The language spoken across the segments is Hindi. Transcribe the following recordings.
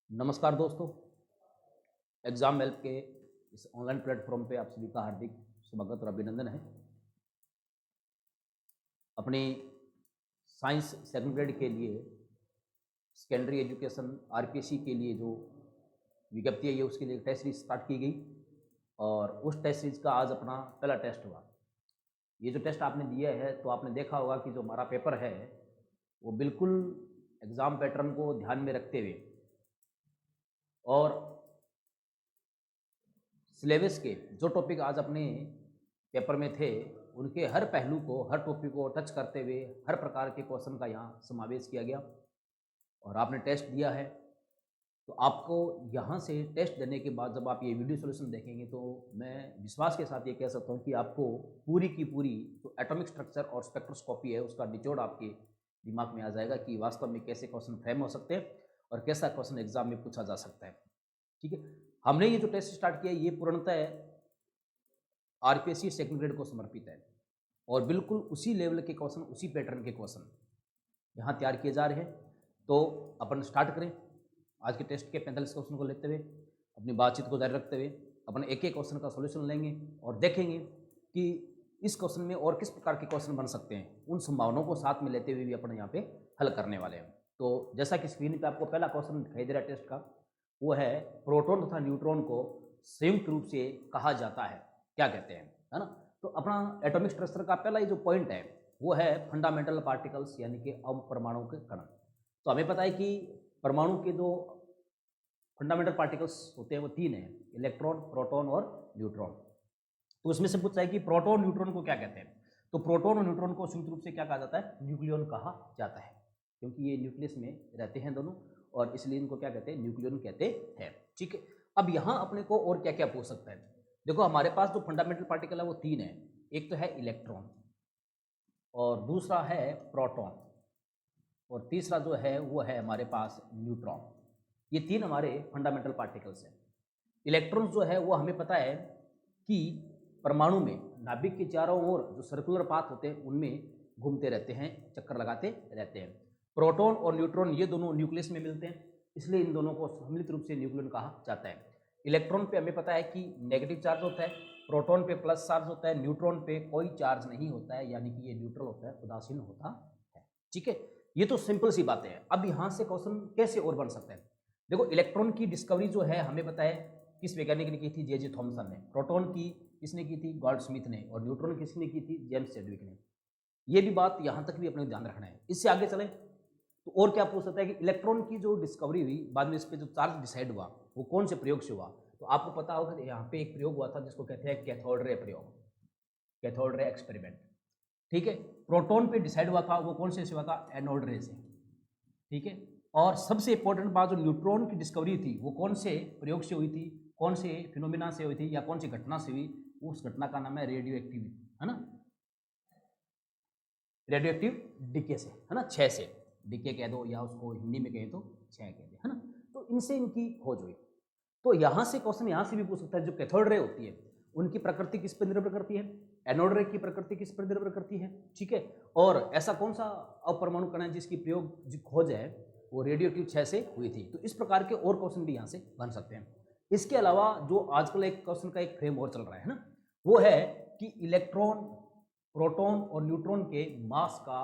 नमस्कार दोस्तों, एग्ज़ाम हेल्प के इस ऑनलाइन प्लेटफ़ॉर्म पे आप सभी का हार्दिक स्वागत और अभिनंदन है। अपनी साइंस सेकंड ग्रेड के लिए सेकेंडरी एजुकेशन आरपीएससी के लिए जो विज्ञप्ति है ये उसके लिए टेस्ट सीरीज़ स्टार्ट की गई और उस टेस्ट सीरीज़ का आज अपना पहला टेस्ट हुआ। ये जो टेस्ट आपने दिया है तो आपने देखा होगा कि जो हमारा पेपर है वो बिल्कुल एग्ज़ाम पैटर्न को ध्यान में रखते हुए और सिलेबस के जो टॉपिक आज अपने पेपर में थे, उनके हर पहलू को, हर टॉपिक को टच करते हुए हर प्रकार के क्वेश्चन का यहाँ समावेश किया गया और आपने टेस्ट दिया है। तो आपको यहाँ से टेस्ट देने के बाद जब आप ये वीडियो सॉल्यूशन देखेंगे तो मैं विश्वास के साथ ये कह सकता हूँ कि आपको पूरी की पूरी जो एटॉमिक स्ट्रक्चर और स्पेक्ट्रोस्कोपी है उसका निचोड़ आपके दिमाग में आ जाएगा कि वास्तव में कैसे क्वेश्चन फ्रेम हो सकते हैं और कैसा क्वेश्चन एग्जाम में पूछा जा सकता है। ठीक है, हमने ये जो टेस्ट स्टार्ट किया ये पूर्णतः आरपीएससी सेकंड ग्रेड को समर्पित है और बिल्कुल उसी लेवल के क्वेश्चन, उसी पैटर्न के क्वेश्चन यहाँ तैयार किए जा रहे हैं। तो अपन स्टार्ट करें आज के टेस्ट के 45 क्वेश्चन को लेते हुए, अपनी बातचीत को जारी रखते हुए अपन एक एक क्वेश्चन का सॉल्यूशन लेंगे और देखेंगे कि इस क्वेश्चन में और किस प्रकार के क्वेश्चन बन सकते हैं। उन संभावनाओं को साथ में लेते हुए भी अपन यहाँ पे हल करने वाले हैं। तो जैसा कि स्क्रीन पे आपको पहला क्वेश्चन दिखाई दे रहा है टेस्ट का, वो है प्रोटॉन तथा न्यूट्रॉन को संयुक्त रूप से कहा जाता है, क्या कहते हैं, है ना। तो अपना एटॉमिक स्ट्रक्चर का पहला ही जो पॉइंट है वो है फंडामेंटल पार्टिकल्स यानी कि परमाणु के कण। तो हमें पता है कि परमाणु के जो फंडामेंटल पार्टिकल्स होते हैं वो तीन हैं, इलेक्ट्रॉन, प्रोटॉन और न्यूट्रॉन। तो उसमें से पूछता है कि प्रोटॉन न्यूट्रॉन को क्या कहते हैं। तो प्रोटॉन और न्यूट्रॉन को संयुक्त रूप से क्या कहा जाता है, न्यूक्लियन कहा जाता है, क्योंकि ये न्यूक्लियस में रहते हैं दोनों और इसलिए इनको क्या कहते हैं, न्यूक्लियन कहते हैं। ठीक है, अब यहाँ अपने को और क्या क्या पूछ सकता है। देखो हमारे पास जो फंडामेंटल पार्टिकल है वो तीन है, एक तो है इलेक्ट्रॉन और दूसरा है प्रोटॉन और तीसरा जो है वो है हमारे पास न्यूट्रॉन। ये तीन हमारे फंडामेंटल पार्टिकल्स हैं। इलेक्ट्रॉन्स जो है वो हमें पता है कि परमाणु में नाभिक के चारों ओर जो सर्कुलर पाथ होते हैं उनमें घूमते रहते हैं, चक्कर लगाते रहते हैं। प्रोटॉन और न्यूट्रॉन ये दोनों न्यूक्लियस में मिलते हैं, इसलिए इन दोनों को सम्मिलित रूप से न्यूक्लियन कहा जाता है। इलेक्ट्रॉन पे हमें पता है कि नेगेटिव चार्ज होता है, प्रोटॉन पे प्लस चार्ज होता है, न्यूट्रॉन पे कोई चार्ज नहीं होता है, यानी कि ये न्यूट्रल होता है, उदासीन होता है। ठीक है, ये तो सिंपल सी बातें हैं। अब यहाँ से क्वेश्चन कैसे और बन सकते हैं। देखो इलेक्ट्रॉन की डिस्कवरी जो है हमें पता है किस वैज्ञानिक ने की थी, जे थॉमसन ने। प्रोटॉन की किसने की थी, गोल्डस्मिथ ने। और न्यूट्रॉन किसने की थी, जेम्स चैडविक ने। ये भी बात यहाँ तक भी अपने ध्यान रखना है। इससे आगे चलें तो और क्या पूछ सकता है कि इलेक्ट्रॉन की जो डिस्कवरी हुई, बाद में इस पर जो चार्ज डिसाइड हुआ वो कौन से प्रयोग से हुआ। तो आपको पता होगा यहाँ पे एक प्रयोग हुआ था जिसको कहते हैं कैथोड रे प्रयोग, कैथोड रे एक्सपेरिमेंट। ठीक है, प्रोटॉन पे डिसाइड हुआ था वो कौन से हुआ था, एनोड रे से। ठीक है, और सबसे इंपॉर्टेंट बात जो न्यूट्रॉन की डिस्कवरी थी वो कौन से प्रयोग से हुई थी, कौन से फिनोमिना से हुई थी या कौन सी घटना से हुई। उस घटना का नाम है रेडियो एक्टिव, है ना, रेडियो एक्टिव डीके से, है ना, 6 से डीके कह दो या उसको हिंदी में कहें तो 6 कह दे, है ना। तो इनसे इनकी खोज हुई। तो यहाँ से क्वेश्चन यहाँ से भी पूछ सकता है, जो कैथोड रे होती है उनकी प्रकृति किस पर निर्भर करती है, एनोड रे की प्रकृति किस पर निर्भर करती है। ठीक है, और ऐसा कौन सा अपरमाणु कण है जिसकी प्रयोग जो खोज है वो रेडियो एक्टिव 6 से हुई थी। तो इस प्रकार के और क्वेश्चन भी यहाँ से बन सकते हैं। इसके अलावा जो आजकल एक क्वेश्चन का एक फ्रेम और चल रहा है ना, वो है कि इलेक्ट्रॉन, प्रोटॉन और न्यूट्रॉन के मास का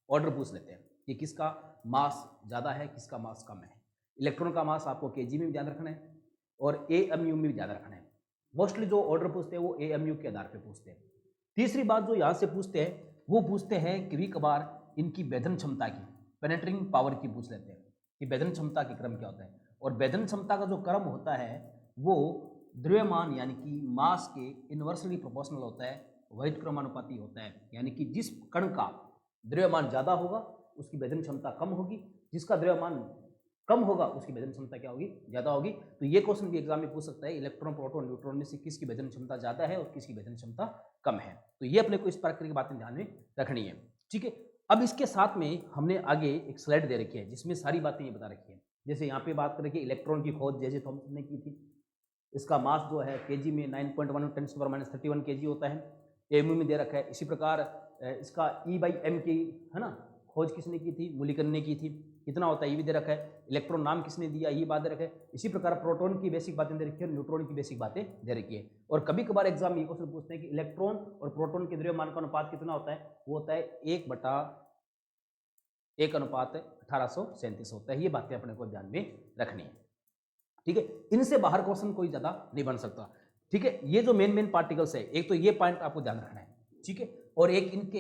ऑर्डर पूछ लेते हैं कि किसका मास ज़्यादा है, किसका मास कम है। इलेक्ट्रॉन का मास आपको केजी में भी ध्यान रखना है और एएमयू में भी ध्यान रखना है। मोस्टली जो ऑर्डर पूछते हैं वो एएमयू के आधार पे पूछते हैं। तीसरी बात जो यहाँ से पूछते हैं वो पूछते हैं कभी कभार इनकी भेदन क्षमता की, पेनेट्रिंग पावर की पूछ लेते हैं कि भेदन क्षमता की क्रम क्या होता है। और भेदन क्षमता का जो क्रम होता है वो द्रव्यमान यानी कि मास के इन्वर्सली प्रोपोर्शनल होता है, वैध क्रमानुपाती होता है। यानी कि जिस कण का द्रव्यमान ज़्यादा होगा उसकी भेदन क्षमता कम होगी, जिसका द्रव्यमान कम होगा उसकी भेदन क्षमता क्या होगी, ज़्यादा होगी। तो ये क्वेश्चन भी एग्जाम में पूछ सकता है, इलेक्ट्रॉन, प्रोटॉन, न्यूट्रॉन में से किसकी भेदन क्षमता ज़्यादा है और किसकी भेदन क्षमता कम है। तो ये अपने को इस प्रकार की बातें ध्यान में रखनी है। ठीक है, अब इसके साथ में हमने आगे एक स्लाइड दे रखी है जिसमें सारी बातें ये बता रखी है। जैसे यहाँ पे बात करें कि इलेक्ट्रॉन की खोज जे थॉमसन ने की थी, इसका मास जो है केजी में 9.1 × 10⁻³ केजी होता है, एमयू में दे रखा है। इसी प्रकार इसका E/m की, है ना, खोज किसने की थी, मुलिकन ने की थी। कितना होता है ये भी दे रखा है, इलेक्ट्रॉन नाम किसने दिया ये बात दे रखा है। इसी प्रकार प्रोटॉन की बेसिक बातें दे रखी है, न्यूट्रॉन की बेसिक बातें दे रखी है। और कभी कभार एग्जाम ये क्वेश्चन पूछते हैं कि इलेक्ट्रॉन और प्रोटॉन के द्रव्यमान का अनुपात कितना होता है, वो होता है 1/1/1837 होता है। ये बातें अपने को ध्यान में रखनी है, ठीक है। इनसे बाहर क्वेश्चन कोई ज्यादा नहीं बन सकता, ठीक है। ये जो मेन पार्टिकल्स है, एक तो ये पॉइंट आपको ध्यान रखना है, ठीक है। और एक इनके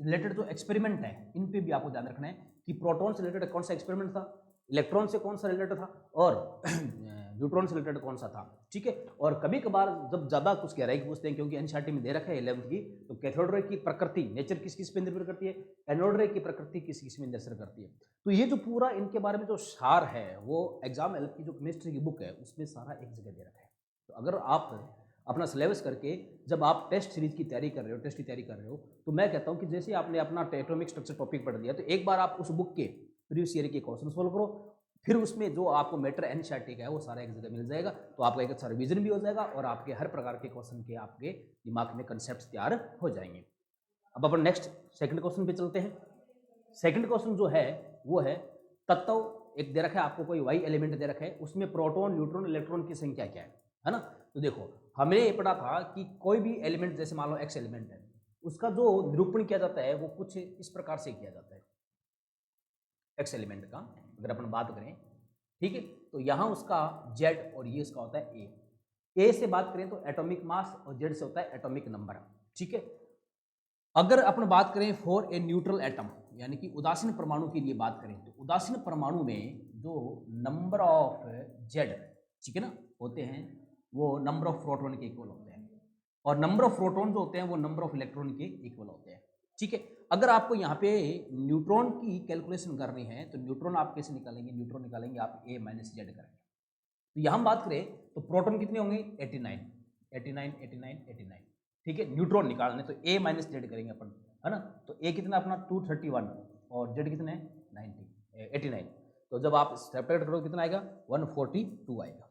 रिलेटेड जो एक्सपेरिमेंट है इन पे भी आपको ध्यान रखना है कि प्रोटॉन से रिलेटेड कौन सा एक्सपेरिमेंट था, इलेक्ट्रॉन से कौन सा रिलेटेड था और न्यूट्रॉन से रिलेटेड कौन सा था, ठीक है। और कभी कभार जब ज्यादा कुछ गहराई पूछते हैं, क्योंकि एनसीईआरटी में दे रखा है 11th की, तो कैथोड रे की प्रकृति नेचर किस किस पे निर्भर करती है, एनोड रे की प्रकृति किस किस में निर्भर करती है। तो ये जो पूरा इनके बारे में जो सार है वो एग्जाम हेल्प की जो केमिस्ट्री की बुक है उसमें सारा एक जगह दे रखा है। तो अगर आप अपना सिलेबस करके जब आप टेस्ट सीरीज की तैयारी कर रहे हो, टेस्ट की तैयारी कर रहे हो, तो मैं कहता हूं कि जैसे आपने अपना एटॉमिक स्ट्रक्चर टॉपिक पढ़ लिया, तो एक बार आप उस बुक के प्रीवियस ईयर के क्वेश्चन सोल्व करो, फिर उसमें जो आपको मैटर एनसीईआरटी का है वो सारा एक जगह मिल जाएगा। तो आपका एक अच्छा रिवीजन भी हो जाएगा और आपके हर प्रकार के क्वेश्चन के आपके दिमाग में कंसेप्ट तैयार हो जाएंगे। अब अपन नेक्स्ट सेकंड क्वेश्चन पे चलते हैं। सेकंड क्वेश्चन जो है वो है तत्व एक दे रखा है आपको, कोई वाई एलिमेंट दे रखा है, उसमें प्रोटॉन न्यूट्रॉन इलेक्ट्रॉन की संख्या क्या है ना। तो देखो हमने ये पढ़ा था कि कोई भी एलिमेंट जैसे मान लो एक्स एलिमेंट है, उसका जो निरूपण किया जाता है वो कुछ इस प्रकार से किया जाता है। एक्स एलिमेंट का अगर अपन बात करें, ठीक है, तो यहां उसका जेड और ये उसका होता है ए से बात करें तो एटॉमिक मास और जेड से होता है एटॉमिक नंबर, ठीक है। अगर अपन बात करें फॉर ए न्यूट्रल एटम यानी कि उदासीन परमाणु के लिए बात करें, तो उदासीन परमाणु में जो नंबर ऑफ जेड, ठीक है ना, होते हैं वो नंबर ऑफ प्रोटॉन के इक्वल होते हैं, और नंबर ऑफ प्रोटॉन जो होते हैं वो नंबर ऑफ इलेक्ट्रॉन के इक्वल होते हैं, ठीक है। अगर आपको यहाँ पे न्यूट्रॉन की कैलकुलेशन करनी है तो न्यूट्रॉन आप कैसे निकालेंगे, न्यूट्रॉन निकालेंगे आप ए माइनस जेड करेंगे। तो यहाँ हम बात करें तो प्रोटॉन कितने होंगे 89, ठीक है। न्यूट्रॉन निकालने तो ए माइनस जेड करेंगे अपन, है ना। तो ए कितना अपना 231 और जेड कितना है 89। तो जब आप सब्ट्रैक्ट करोगे कितना आएगा 142 आएगा,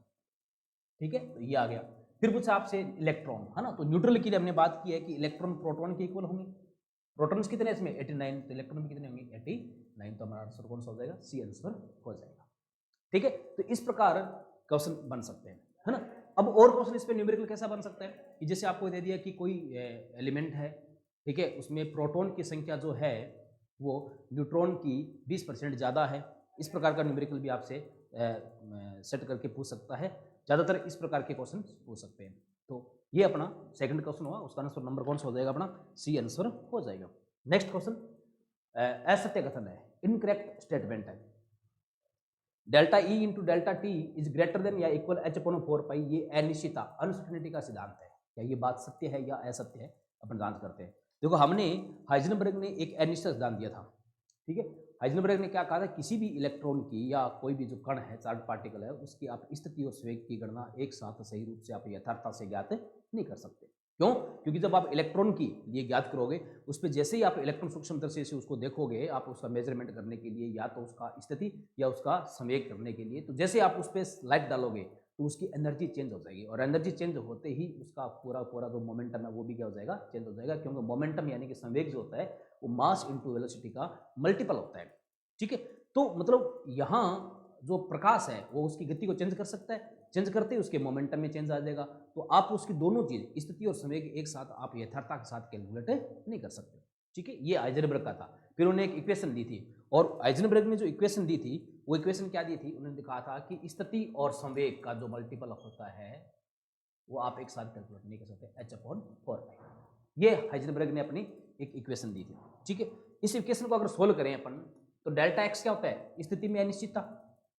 ठीक है। तो ये आ गया। फिर पूछा आपसे इलेक्ट्रॉन, है ना, तो न्यूट्रल के लिए हमने बात की है कि इलेक्ट्रॉन प्रोटॉन के इक्वल होंगे। प्रोटॉन्स कितने इसमें 89, तो इलेक्ट्रॉन भी कितने होंगे 89। तो हमारा आंसर कौन सा हो जाएगा, सी आंसर हो जाएगा, ठीक है। तो इस प्रकार क्वेश्चन बन सकते हैं, है ना। अब और क्वेश्चन इस पे न्यूमेरिकल कैसा बन सकता है कि जैसे आपको दे दिया कि कोई एलिमेंट है, ठीक है, उसमें प्रोटॉन की संख्या जो है वो न्यूट्रॉन की 20% ज़्यादा है। इस प्रकार का न्यूमेरिकल भी आपसे सेट करके पूछ सकता है। ज़्यादातर इस प्रकार के क्वेश्चन पूछ सकते हैं। तो ये अपना सेकंड क्वेश्चन हुआ, उसका आंसर नंबर कौन सा हो जाएगा अपना, सी आंसर हो जाएगा। नेक्स्ट क्वेश्चन असत्य कथन है, इनकरेक्ट स्टेटमेंट है। Delta E into delta T is greater than या इक्वल एच अपॉन 4 पाई, ये अनिश्चितता अनसर्टेनिटी का सिद्धांत है। क्या ये बात सत्य है या असत्य है, अपन जांच करते हैं। देखो हमने हाइजेनबर्ग ने एक अनिश्चित सिद्धांत दिया था, ठीक है। हाइजेनबर्ग ने क्या कहा था, किसी भी इलेक्ट्रॉन की या कोई भी जो कण है, चार्ज पार्टिकल है, उसकी आप स्थिति और संवेग की गणना एक साथ सही रूप से आप यथार्थता से ज्ञात नहीं कर सकते। क्यों? क्योंकि जब आप इलेक्ट्रॉन की लिए ज्ञात करोगे, उस पर जैसे ही आप इलेक्ट्रॉन सूक्ष्म दर्शक से उसको देखोगे, आप उसका मेजरमेंट करने के लिए या तो उसका स्थिति या उसका संवेग करने के लिए, तो जैसे आप उस पर लाइट डालोगे तो उसकी एनर्जी चेंज हो जाएगी, और एनर्जी चेंज होते ही उसका पूरा पूरा जो मोमेंटम है वो भी क्या हो जाएगा, चेंज हो जाएगा। क्योंकि मोमेंटम यानी कि संवेग जो होता है वो मास इंटू वेलोसिटी का मल्टीपल होता है, ठीक है। तो मतलब यहाँ जो प्रकाश है वो उसकी गति को चेंज कर सकता है, चेंज करते ही उसके मोमेंटम में चेंज आ जाएगा। तो आप उसकी दोनों चीज स्थिति और संवेग एक साथ आप यथार्थता के साथ कैलकुलेट नहीं कर सकते, ठीक है। ये हाइजेनबर्ग का था। फिर उन्होंने एक इक्वेशन दी थी, और हाइजेनबर्ग ने जो इक्वेशन दी थी वो इक्वेशन क्या दी थी, उन्होंने कहा था कि स्थिति और संवेग का जो मल्टीपल होता है वो आप एक साथ कैलकुलेट नहीं कर सकते, h/4 ये हाइजेनबर्ग ने अपनी एक इक्वेशन दी थी, ठीक है। इस इक्वेशन को अगर सोल्व करें अपन तो डेल्टा एक्स क्या होता है, स्थिति में अनिश्चितता,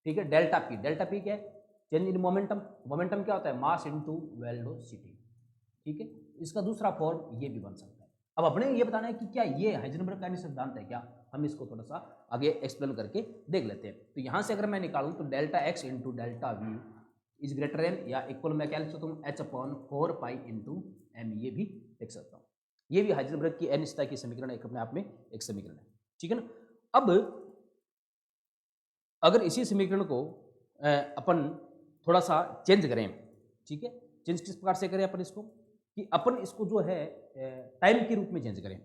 ठीक है। डेल्टा पी क्या है, चेंज इन मोमेंटम, मोमेंटम क्या होता है मास इनटू वेलोसिटी, ठीक है। इसका दूसरा फॉर्म ये भी बन सकता है। अब अपने ये बताना है कि क्या ये हाइजेनबर्ग का सिद्धांत है क्या, हम इसको थोड़ा सा आगे एक्सप्लेन करके देख लेते हैं। तो यहाँ से अगर मैं निकालूं तो delta x into delta we is greater than या इक्वल, मैं क्या लिख सकता हूँ h/4 इंटू एम, ये भी लिख सकता हूँ। ये भी हाइजेनबर्ग की अनिश्चितता की समीकरण एक अपने आप में एक समीकरण है, ठीक है ना। अब अगर इसी समीकरण को अपन थोड़ा सा चेंज करें, ठीक है, चेंज किस प्रकार से करें अपन इसको, कि अपन इसको जो है टाइम के रूप में चेंज करें,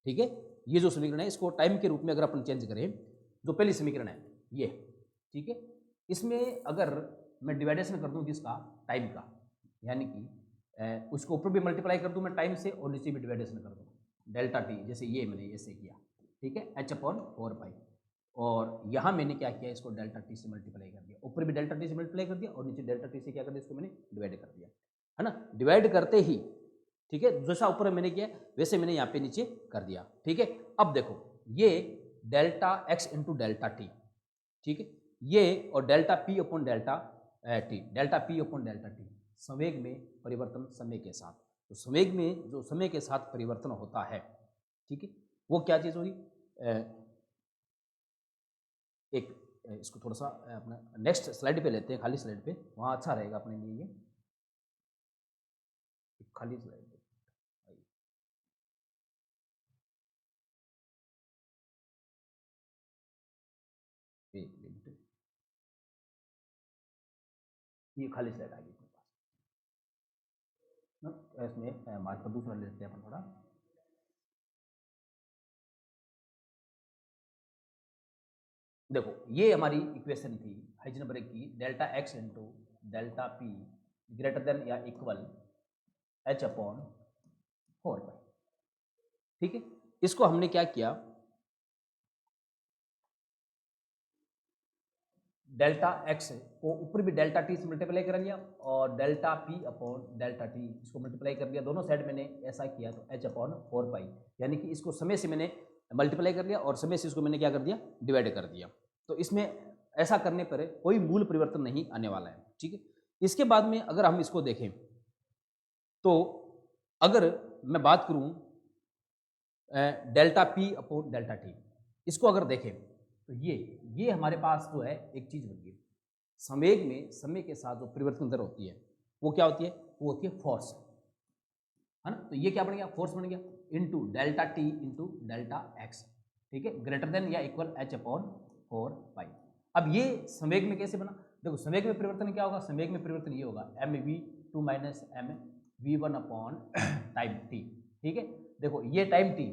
ठीक है। ये जो समीकरण है इसको टाइम के रूप में अगर अपन चेंज करें जो पहली समीकरण है ये, ठीक है। इसमें अगर मैं डिवाइडेशन कर दूं किसका, टाइम का, यानी कि उसको ऊपर भी मल्टीप्लाई कर दूं मैं टाइम से और नीचे भी डिवाइडेशन कर दूं डेल्टा टी, जैसे ये मैंने ऐसे किया, ठीक है, h/4 पाई। और यहाँ मैंने क्या किया, इसको डेल्टा टी से मल्टीप्लाई कर दिया, ऊपर भी डेल्टा टी से मल्टीप्लाई कर दिया और नीचे डेल्टा टी से क्या कर दिया, इसको मैंने डिवाइड कर दिया, है ना। डिवाइड करते ही, ठीक है, जैसा ऊपर मैंने किया वैसे मैंने यहाँ पे नीचे कर दिया, ठीक है। अब देखो ये delta x into delta T, ठीक है, ये और delta P upon delta T, delta P upon delta T, संवेग में परिवर्तन समय के साथ। तो संवेग में जो समय के साथ परिवर्तन होता है, ठीक है, वो क्या चीज़ होगी, एक इसको थोड़ा सा अपना नेक्स्ट स्लाइड पे लेते हैं, खाली स्लाइड पे, वहाँ अच्छा रहेगा अपने लिए ये खाली स्लाइड पे। एक मिनट, ये खाली स्लाइड आ गई अपने पास ना, इसमें मार्कर दूसरा ले लेते हैं अपन थोड़ा। देखो ये हमारी इक्वेशन थी हाइजेनबर्ग की, delta x into delta P greater than या इक्वल h/4 पाई, ठीक है। इसको हमने क्या किया, डेल्टा एक्स को ऊपर भी डेल्टा टी से मल्टीप्लाई कर लिया और delta P upon delta T इसको मल्टीप्लाई कर लिया, दोनों साइड मैंने ऐसा किया तो h/4 पाई, यानी कि इसको समय से मैंने मल्टीप्लाई कर लिया और समय से इसको मैंने क्या कर दिया, डिवाइड कर दिया। तो इसमें ऐसा करने पर कोई मूल परिवर्तन नहीं आने वाला है, ठीक है। इसके बाद में अगर हम इसको देखें तो अगर मैं बात करूं delta P upon delta T, इसको अगर देखें तो ये हमारे पास जो है एक चीज बन गई, संवेग में समय के साथ जो परिवर्तन दर होती है वो क्या होती है, वो होती है फोर्स, है ना। तो ये क्या बन गया, फोर्स बन गया into delta T into delta x, ठीक है, ग्रेटर देन या इक्वल h/4 पाई। अब ये संवेग में कैसे बना, देखो संवेग में परिवर्तन क्या होगा, संवेग में परिवर्तन ये होगा mv2 minus mv1 upon time T, ठीक है। देखो ये टाइम टी,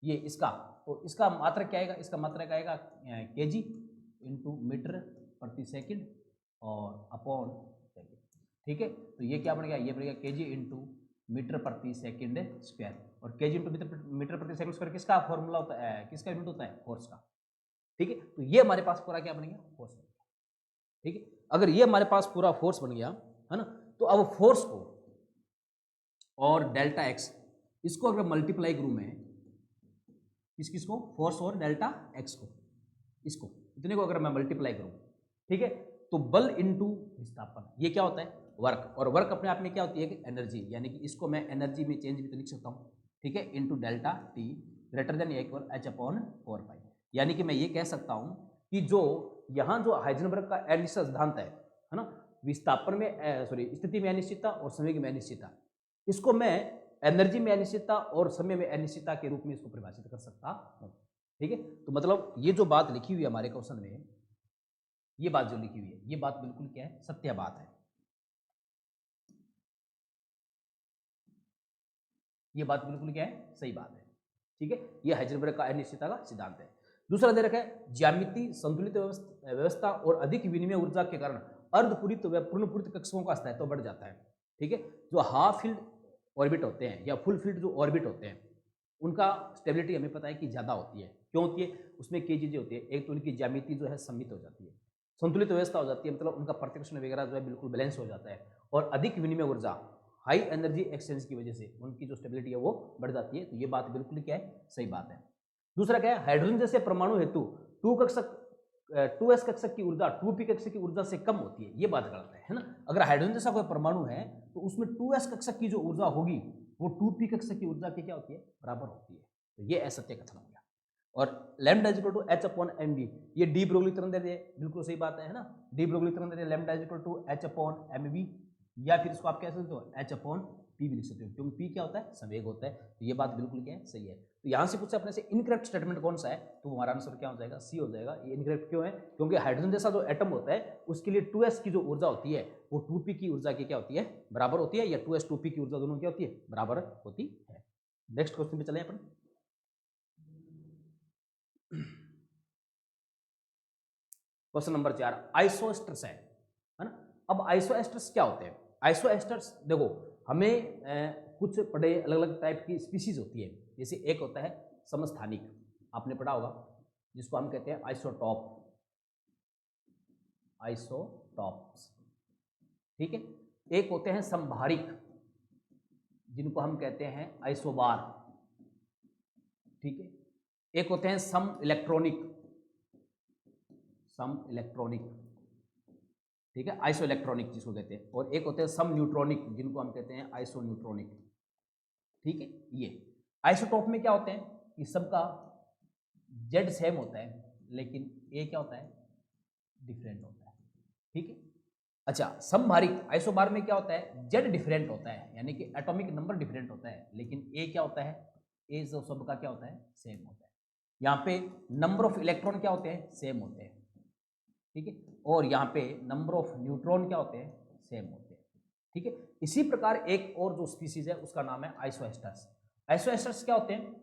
ये इसका, तो इसका मात्रक क्या आएगा, इसका मात्रक आएगा kg इंटू मीटर प्रति सेकंड और अपॉन सेकंड, ठीक है। तो ये क्या बन गया, ये बनेगा kg इंटू मीटर प्रति सेकंड स्क्वायर, और kg इंटू मीटर प्रति सेकंड स्क्वायर किसका फॉर्मूला होता है, किसका यूनिट होता है, फोर्स का, ठीक है। तो ये हमारे पास पूरा क्या बन गया, फोर्स बन गया, ठीक है। अगर ये हमारे पास पूरा फोर्स बन गया, है ना, तो अब फोर्स को और डेल्टा एक्स इसको अगर मल्टीप्लाई करूं मैं, किसको, फोर्स और डेल्टा एक्स को, इसको इतने को अगर मैं मल्टीप्लाई करूं, ठीक है, तो बल इंटू विस्थापन, ये क्या होता है, वर्क, और वर्क अपने आप में क्या होती है, एनर्जी, यानी कि इसको मैं एनर्जी में चेंज भी तो लिख सकता हूं, ठीक है, into delta T greater than या इक्वल h/4 पाई। यानी कि मैं ये कह सकता हूं कि जो यहां जो हाइजेनबर्ग का अनिश्चित सिद्धांत है ना, विस्थापन में सॉरी स्थिति में अनिश्चितता और संवेग में अनिश्चितता, इसको मैं एनर्जी में अनिश्चितता और समय में अनिश्चितता के रूप में इसको परिभाषित कर सकता हूं, ठीक है। तो मतलब ये जो बात लिखी हुई है हमारे क्वेश्चन में, ये बात जो लिखी हुई है, ये बात बिल्कुल क्या है, सत्य बात है, ये बात बिल्कुल क्या है, सही बात है, ठीक है। ये हाइजेनबर्ग का अनिश्चितता का सिद्धांत है। दूसरा दे रखा है, ज्यामिति संतुलित व्यवस्था और अधिक विनिमय ऊर्जा के कारण अर्धपूरित व पूर्णपूरित कक्षकों का स्थायित्व बढ़ जाता है, ठीक है। जो हाफ फील्ड ऑर्बिट होते हैं या फुल फील्ड जो ऑर्बिट होते हैं, उनका स्टेबिलिटी हमें पता है कि ज़्यादा होती है, क्यों होती है, उसमें कई चीज़ें होती है, एक तो उनकी ज्यामिति जो है सममित हो जाती है, संतुलित व्यवस्था हो जाती है, मतलब उनका प्रतिकर्षण वगैरह जो है बिल्कुल बैलेंस हो जाता है, और अधिक विनिमय ऊर्जा हाई एनर्जी एक्सचेंज की वजह से उनकी जो स्टेबिलिटी है वो बढ़ जाती है। तो ये बात बिल्कुल क्या है, सही बात है। दूसरा क्या है, हाइड्रोजन जैसे परमाणु हेतु 2s कक्षक की ऊर्जा 2p कक्षक की ऊर्जा से कम होती है, ये बात गलत है ना। अगर हाइड्रोजन जैसा कोई परमाणु है तो उसमें 2s कक्षक की जो ऊर्जा होगी वो 2p कक्षक की ऊर्जा की क्या होती है, बराबर होती है। तो ये असत्य कथन हो गया। और lambda is equal to h/mv, ये डी ब्रोगली तरंग दे रही है, बिल्कुल सही बात है ना, डी ब्रोगली तरंग दे रही है, lambda is equal to h/mv, या फिर इसको आप कह सकते हो h/p भी लिख सकते हो, क्योंकि p क्या होता है, संवेग होता है। तो ये बात बिल्कुल क्या है, सही है। तो यहाँ से पूछे अपने से इनकरेक्ट स्टेटमेंट कौन सा है, तो हमारा आंसर क्या हो जाएगा, सी हो जाएगा। ये इनकरेक्ट क्यों है, क्योंकि हाइड्रोजन जैसा जो एटम होता है उसके लिए 2s की जो ऊर्जा होती है वो 2p की ऊर्जा की क्या होती है, बराबर होती है, या 2s 2p की ऊर्जा दोनों क्या होती है, बराबर होती है। नेक्स्ट क्वेश्चन पे चले अपन। क्वेश्चन नंबर 4 आइसोएस्टर्स है ना। अब आइसोएस्टर्स क्या होते हैं? आइसोएस्टर्स देखो हमें कुछ बड़े अलग अलग टाइप की स्पीसीज होती है। जैसे एक होता है समस्थानिक, आपने पढ़ा होगा, जिसको हम कहते हैं आइसोटॉप, आइसोटॉप्स, ठीक है। एक होते हैं समभारिक, जिनको हम कहते हैं आइसोबार, ठीक है। एक होते हैं सम इलेक्ट्रॉनिक, ठीक है, आइसो इलेक्ट्रॉनिक जिसको कहते हैं। और एक होते हैं सम न्यूट्रॉनिक, जिनको हम कहते हैं आइसो न्यूट्रॉनिक, ठीक है। ये आइसोटॉप में क्या होते हैं कि सबका जेड सेम होता है, लेकिन ए क्या होता है, डिफरेंट होता है, ठीक है। अच्छा, समभारिक आइसोबार में क्या होता है, जेड डिफरेंट होता है, यानी कि एटॉमिक नंबर डिफरेंट होता है, लेकिन ए क्या होता है, ए जो सबका क्या होता है, सेम होता है। यहाँ पे नंबर ऑफ इलेक्ट्रॉन क्या होते हैं, सेम होते हैं, ठीक है। और यहाँ पे नंबर ऑफ न्यूट्रॉन क्या होते हैं, सेम होते हैं, ठीक है। इसी प्रकार एक और जो स्पीसीज है उसका नाम है आइसोएस्टर्स। आइसोएस्टर्स क्या होते हैं,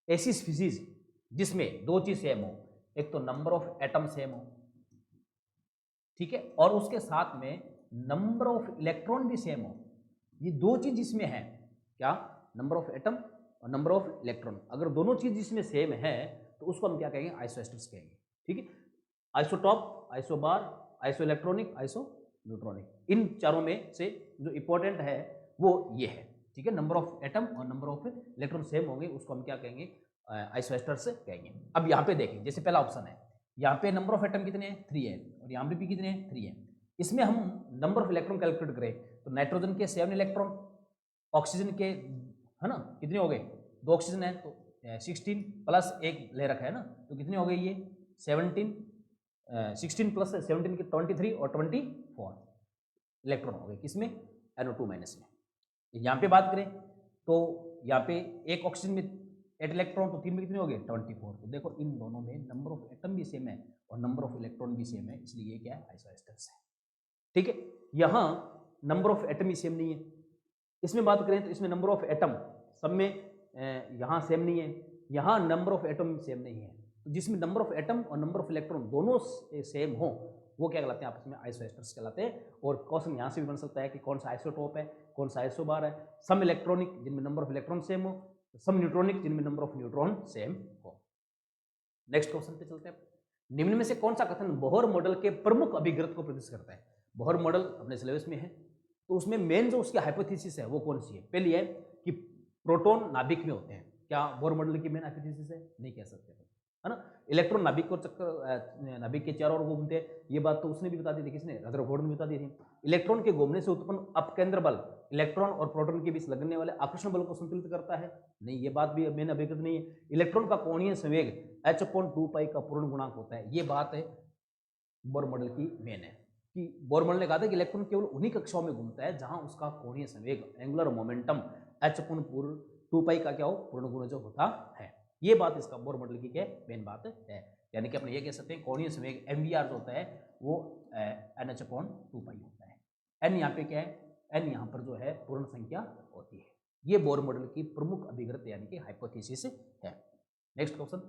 ऐसी स्पीसीज जिसमें दो चीज सेम हो, एक तो नंबर ऑफ एटम सेम हो, ठीक है, और उसके साथ में नंबर ऑफ इलेक्ट्रॉन भी सेम हो। ये दो चीज जिसमें है, क्या, नंबर ऑफ एटम और नंबर ऑफ इलेक्ट्रॉन, अगर दोनों चीज जिसमें सेम है तो उसको हम क्या कहेंगे, आइसोएस्टर्स कहेंगे, ठीक है। Isotope, isobar, isoelectronic, isoneutronic, इन चारों में से जो इंपॉर्टेंट है वो ये है, ठीक है। नंबर ऑफ एटम और नंबर ऑफ इलेक्ट्रॉन सेम होंगे, उसको हम क्या कहेंगे, आइसोएस्टर्स कहेंगे। अब यहाँ पे देखें, जैसे पहला ऑप्शन है, यहाँ पे नंबर ऑफ एटम कितने हैं, 3 है, और यहाँ पे भी कितने हैं, 3 है। इसमें हम नंबर ऑफ इलेक्ट्रॉन कैलकुलेट करें तो नाइट्रोजन के 7 इलेक्ट्रॉन, ऑक्सीजन के, है ना, कितने हो गए, 2 ऑक्सीजन है तो 16 प्लस 1 ले रखा है ना, तो कितने हो गए ये 17, 16 प्लस 17 के 23 और 24 इलेक्ट्रॉन हो गए, किसमें, NO2 माइनस में। यहाँ पे बात करें तो यहाँ पे एक ऑक्सीजन में 8 इलेक्ट्रॉन, तो 3 में कितने हो गए, 24। तो देखो इन दोनों में नंबर ऑफ एटम भी सेम है और नंबर ऑफ इलेक्ट्रॉन भी सेम है, इसलिए ये क्या है, आइसोएस्टर्स है, ठीक है। यहाँ number of atom he same नहीं है। इसमें बात करें तो इसमें नंबर ऑफ एटम सब में यहाँ सेम नहीं है, यहाँ नंबर ऑफ एटम सेम नहीं है। तो जिसमें नंबर ऑफ एटम और नंबर ऑफ इलेक्ट्रॉन दोनों सेम हो वो क्या कहलाते हैं, आपस में आइसोएस्टर्स कहलाते हैं। और क्वेश्चन यहाँ से भी बन सकता है कि कौन सा आइसोटॉप है, कौन सा आइसोबार है। सम इलेक्ट्रॉनिक जिनमें नंबर ऑफ इलेक्ट्रॉन सेम हो, सम न्यूट्रॉनिक जिनमें नंबर ऑफ न्यूट्रॉन सेम हो। नेक्स्ट क्वेश्चन पे चलते हैं। निम्न में से कौन सा कथन बोहर मॉडल के प्रमुख अभिग्रत को प्रदर्शित करता है? बोहर मॉडल अपने सिलेबस में है, तो उसमें मेन जो उसकी हाइपोथेसिस है वो कौन सी है? पहली है कि प्रोटॉन नाभिक में होते हैं। क्या बोहर मॉडल की मेन हाइपोथेसिस है? नहीं कह सकते, है ना। इलेक्ट्रॉन नाभिक को चक्कर, नाभिक के चारों ओर घूमते हैं, ये बात तो उसने भी बता दी थी, किसने, रदरफोर्ड ने बता दी थी। इलेक्ट्रॉन के घूमने से उत्पन्न अपकेंद्र बल इलेक्ट्रॉन और प्रोटॉन के बीच लगने वाले आकर्षण बल को संतुलित करता है। नहीं, ये बात भी मेन अभिगत नहीं है। इलेक्ट्रॉन का कोणीय संवेग h/2π का पूर्ण गुणांक होता है, ये बात है बोर मॉडल की मेन है। कि बोर मॉडल ने कहा था कि इलेक्ट्रॉन केवल उन्हीं कक्षाओं में घूमता है जहां उसका कोणीय संवेग, एंगुलर मोमेंटम h/2π का क्या हो, पूर्ण गुण जो होता है। ये बात इसका बोर मॉडल की क्या मेन बात है। यानी कि अपने ये कह सकते हैं कोणीय संवेग MVR जो होता है वो NH/2π होता है। n यहाँ पे क्या है, n यहाँ पर जो है पूर्ण संख्या होती है। ये बोर मॉडल की प्रमुख अभिग्रत यानी कि हाइपोथेसिस है। नेक्स्ट क्वेश्चन,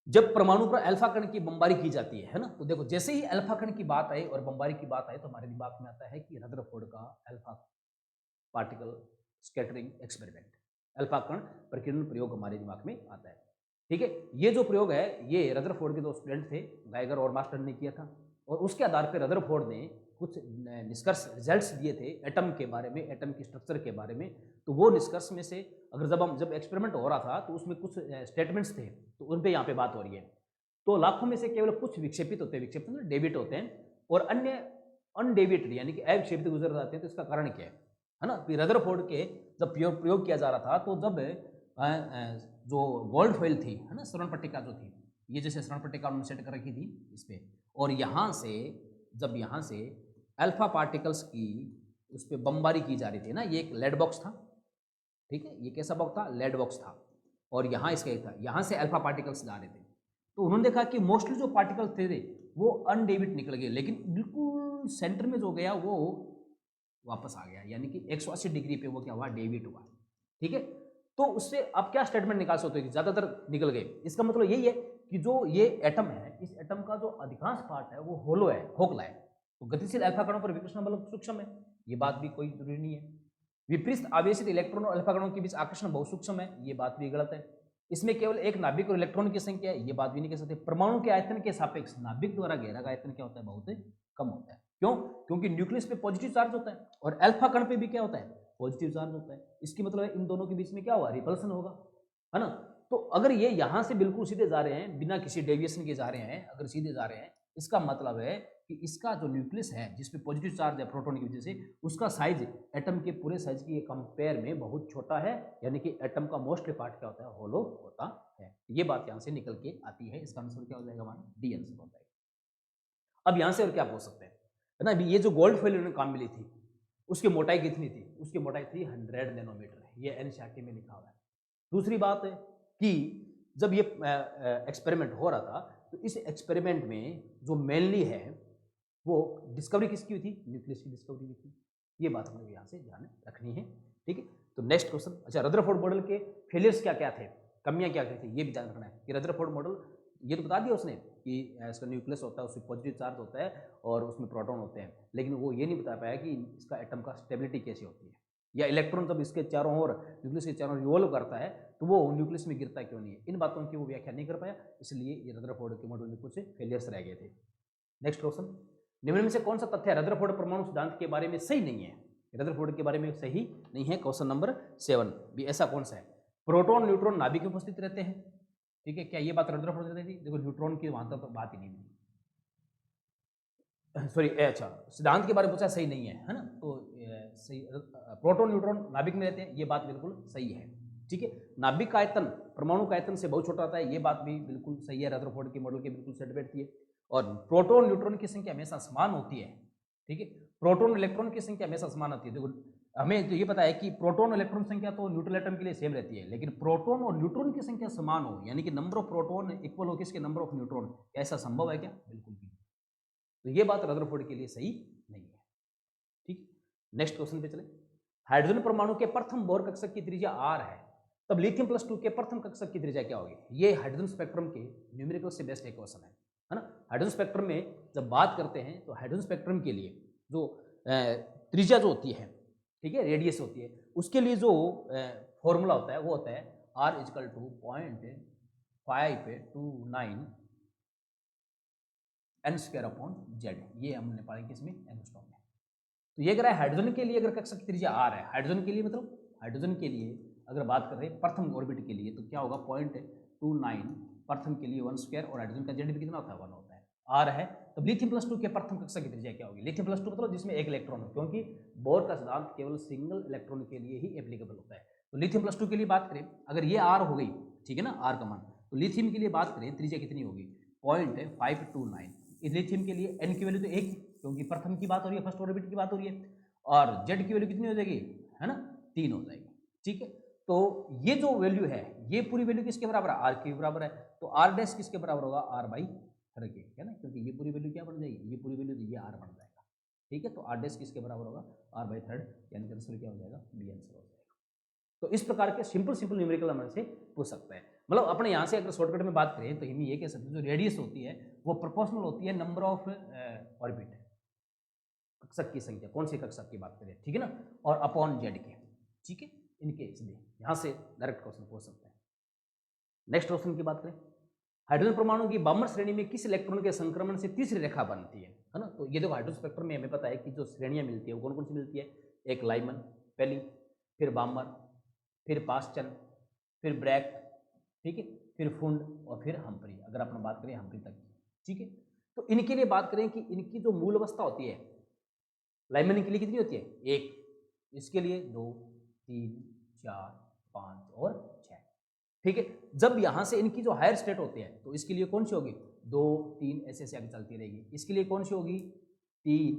जब परमाणु पर अल्फा कण की बमबारी की जाती है ना, तो देखो जैसे ही अल्फा कण की बात आई और बमबारी की बात आई तो हमारे दिमाग में आता है कि रदरफोर्ड का alpha particle scattering experiment, alpha कण प्रकीर्णन प्रयोग हमारे दिमाग में आता है, ठीक है। ये जो प्रयोग है ये रदरफोर्ड के दो स्टूडेंट थे, गाइगर और मास्टर ने किया था, और उसके आधार पर रदरफोर्ड ने कुछ निष्कर्ष रिजल्ट्स दिए थे एटम के बारे में, एटम की स्ट्रक्चर के बारे में। तो वो निष्कर्ष में से अगर जब एक्सपेरिमेंट हो रहा था तो उसमें कुछ स्टेटमेंट्स थे, तो उन पे यहाँ पे बात हो रही है। तो लाखों में से केवल कुछ विक्षेपित होते हैं, विक्षेपित मतलब डेविट होते हैं, और अन्य अनडेविटेड यानी कि अविक्षेपित गुजर जाते हैं। तो इसका कारण क्या है ना, रदरफोर्ड के जब प्रयोग किया जा रहा था तो जब जो गोल्ड फॉइल थी, है ना, स्वर्ण पट्टिका जो थी, ये जैसे स्वर्ण पट्टिका उन्होंने सेट कर रखी थी इस पे, और यहाँ से जब यहाँ से अल्फा पार्टिकल्स की उस पर बमबारी की जा रही थी ना, ये एक लेड बॉक्स था, ठीक है, ये कैसा बॉक्स था, लेड बॉक्स था, और यहाँ इसका एक था, यहाँ से अल्फा पार्टिकल्स जा रहे थे। तो उन्होंने देखा कि मोस्टली जो पार्टिकल थे वो अनडेविट निकल गए, लेकिन बिल्कुल सेंटर में जो गया वो वापस आ गया, यानी कि 180 डिग्री पे वो क्या हुआ, डेविट हुआ, ठीक है। तो उससे आप क्या स्टेटमेंट निकाल सकते हो कि ज़्यादातर निकल गए। इसका मतलब यही है कि जो ये एटम है, इस एटम का जो अधिकांश पार्ट है वो होलो है, खोखला है। तो गतिशील अल्फा कणों पर विकर्षण बल सूक्ष्म है, ये बात भी कोई जरूरी नहीं है। विपरीत आवेशित इलेक्ट्रॉन और अल्फा कणों के बीच आकर्षण बहुत सूक्ष्म है, ये बात भी गलत है। इसमें केवल एक नाभिक और इलेक्ट्रॉन की संख्या है, ये बात भी नहीं कह सकते। परमाणु के आयतन के सापेक्ष नाभिक द्वारा घेरा का आयतन क्या होता है, बहुत कम होता है। क्यों? क्योंकि न्यूक्लियस पे पॉजिटिव चार्ज होता है और अल्फा कण पे भी क्या होता है, पॉजिटिव चार्ज होता है। इसकी मतलब है इन दोनों के बीच में क्या होगा, रिपल्सन होगा, है ना। तो अगर ये यहां से बिल्कुल सीधे जा रहे हैं, बिना किसी डेविएशन के जा रहे हैं, अगर सीधे जा रहे हैं, इसका मतलब है कि इसका जो न्यूक्लियस है जिसपे पॉजिटिव चार्ज है प्रोटॉन की वजह से, उसका साइज एटम के पूरे साइज की कंपेयर में बहुत छोटा है, यानी कि एटम का मोस्टली पार्ट क्या होता है, होलो होता है। ये बात यहां से निकल के आती है, इसका आंसर क्या हो जाएगा हमारा, डी आंसर हो जाएगा। अब यहां से और क्या पूछ सकते हैं, है ना। अभी ये जो गोल्ड फॉइल उन्होंने काम मिली थी, उसकी मोटाई कितनी थी, उसकी मोटाई थी 100 नैनोमीटर, ये एनसीईआरटी में लिखा हुआ है। दूसरी बात है कि जब ये एक्सपेरिमेंट हो रहा था, तो इस एक्सपेरिमेंट में जो मेनली है वो डिस्कवरी किसकी हुई थी, न्यूक्लियस की डिस्कवरी हुई थी। ये बात हमें यहाँ से ध्यान रखनी है, ठीक है। तो नेक्स्ट क्वेश्चन, अच्छा रदरफोर्ड मॉडल के फेलियर्स क्या क्या थे, कमियां क्या क्या थी, ये भी ध्यान रखना है कि रदरफोर्ड मॉडल, ये तो बता दिया उसने कि इसका न्यूक्लियस होता है, उसमें पॉजिटिव चार्ज होता है और उसमें प्रोटॉन होते हैं, लेकिन वो ये नहीं बता पाया कि इसका एटम का स्टेबिलिटी कैसी होती है, या इलेक्ट्रॉन जब इसके चारों ओर न्यूक्लियस के चारों रिवॉल्व करता है तो वो न्यूक्लियस में गिरता क्यों नहीं है, इन बातों की वो व्याख्या नहीं कर पाया, इसलिए ये रदरफोर्ड के मॉडल में कुछ फेलियर्स रह गए थे। नेक्स्ट क्वेश्चन, निम्न में से कौन सा तथ्य रदरफोर्ड परमाणु सिद्धांत के बारे में सही नहीं है, रदरफोर्ड के बारे में सही नहीं है। क्वेश्चन नंबर 7 भी ऐसा कौन सा है, प्रोटॉन न्यूट्रॉन नाभिक में उपस्थित रहते हैं, ठीक है, क्या ये बात रदरफोर्ड ने कही थी, देखो न्यूट्रॉन की वहां तक तो बात ही नहीं थी, सॉरी अच्छा सिद्धांत के बारे में पूछा, सही नहीं है ना। तो सही, प्रोटॉन न्यूट्रॉन नाभिक में रहते हैं, ये बात बिल्कुल सही है, ठीक है। नाभिक का आयतन परमाणु का आयतन से बहुत छोटा होता है, ये बात भी बिल्कुल सही है, रदरफोर्ड के मॉडल के बिल्कुल सेट बैठती है। और प्रोटॉन न्यूट्रॉन की संख्या हमेशा समान होती है, ठीक है, प्रोटॉन इलेक्ट्रॉन की संख्या हमेशा समान होती है। देखो हमें तो ये पता है कि प्रोटॉन इलेक्ट्रॉन संख्या तो न्यूट्रल एटम के लिए सेम रहती है, लेकिन प्रोटॉन और न्यूट्रॉन की संख्या समान हो, यानी कि नंबर ऑफ प्रोटॉन इक्वल हो किसके, नंबर ऑफ न्यूट्रॉन, ऐसा संभव है क्या, बिल्कुल भी। तो ये बात रदरफोर्ड के लिए सही नहीं है, ठीक। नेक्स्ट क्वेश्चन पे चले, हाइड्रोजन परमाणु के प्रथम बोर कक्षक की त्रिज्या r है, तब लिथियम प्लस 2 के प्रथम कक्षक की त्रिज्या क्या होगी। ये हाइड्रोजन स्पेक्ट्रम के न्यूमेरिकल से बेस्ट एक क्वेश्चन है ना। हाइड्रोजन स्पेक्ट्रम में जब बात करते हैं तो हाइड्रोजन स्पेक्ट्रम के लिए जो त्रिज्या जो होती है, ठीक है, रेडियस होती है, उसके लिए जो फॉर्मूला होता है वो होता है r is equal to 0.529 n square upon z, ये हमने पढ़ा किसमें, एंगस्ट्रॉम में। तो ये कह रहा है हाइड्रोजन के लिए अगर कक्षक की त्रिज्या r है, हाइड्रोजन के लिए मतलब हाइड्रोजन के लिए अगर बात कर रहे हैं प्रथम ऑर्बिट के लिए, तो क्या होगा 0.29 प्रथम के लिए 1 स्क्वायर, और हाइड्रोजन का जेड भी कितना होता है, 1 होता है, r है। तो लिथियम प्लस 2 के प्रथम कक्षक की त्रिज्या क्या होगी, लिथियम प्लस 2 मतलब जिसमें एक इलेक्ट्रॉन हो, क्योंकि बोर का सिद्धांत केवल सिंगल इलेक्ट्रॉन के लिए ही एप्लीकेबल होता है। तो लिथियम प्लस 2 के लिए बात करें, अगर ये r हो गई, ठीक है ना, r का मान, तो लिथियम के लिए बात करें त्रिज्या कितनी होगी 0.529। इस लिथियम के लिए n की वैल्यू तो 1 है, क्योंकि प्रथम की बात हो रही है, फर्स्ट ऑर्बिट की बात हो रही है, और z की वैल्यू कितनी हो जाएगी, है ना, 3 हो जाएगी, ठीक है। तो ये जो वैल्यू है, ये पूरी वैल्यू किसके बराबर है, r के बराबर है। तो r डैश किसके बराबर होगा, r/3 के, है ना, क्योंकि ये पूरी वैल्यू क्या बन जाएगी, ये पूरी वैल्यू ये r बन जाएगा, ठीक है। तो r डैश किसके बराबर होगा, r/3, यानी कि आंसर क्या हो जाएगा, बी आंसर हो जाएगा। तो इस प्रकार के सिंपल न्यूमेरिकल हमारे से पूछ सकता है। मतलब अपने यहाँ से अगर शॉर्टकट में बात करें तो हम ये कह सकते हैं जो रेडियस होती है वो प्रोपोर्शनल होती है नंबर ऑफ ऑर्बिट, कक्षक की संख्या, कौन सी कक्षक की बात करें, ठीक है ना, और अपॉन जेड के, ठीक है, इनके इसलिए यहाँ से डायरेक्ट क्वेश्चन पूछ सकते हैं। नेक्स्ट क्वेश्चन की बात करें, हाइड्रोजन परमाणु की बामर श्रेणी में किस इलेक्ट्रॉन के संक्रमण से तीसरी रेखा बनती है ना। तो ये देखो हाइड्रोजन स्पेक्ट्रम में हमें पता है कि जो श्रेणियां मिलती है वो कौन कौन सी मिलती है, एक लाइमन पहली, फिर बामर, फिर पास्चन, फिर ब्रैक, ठीक है, फिर फुंड और फिर हम्फ्री, अगर अपन बात करें हम्फ्री तक, ठीक है। तो इनके लिए बात करें कि इनकी जो मूल अवस्था होती है, लाइमन के लिए कितनी होती है, 1, इसके लिए 2, 3, 4, 5 और 6, ठीक है। जब यहां से इनकी जो हायर स्टेट होती है तो इसके लिए कौन सी होगी, 2, 3 ऐसे ऐसे आगे चलती रहेगी, इसके लिए कौन सी होगी, 3,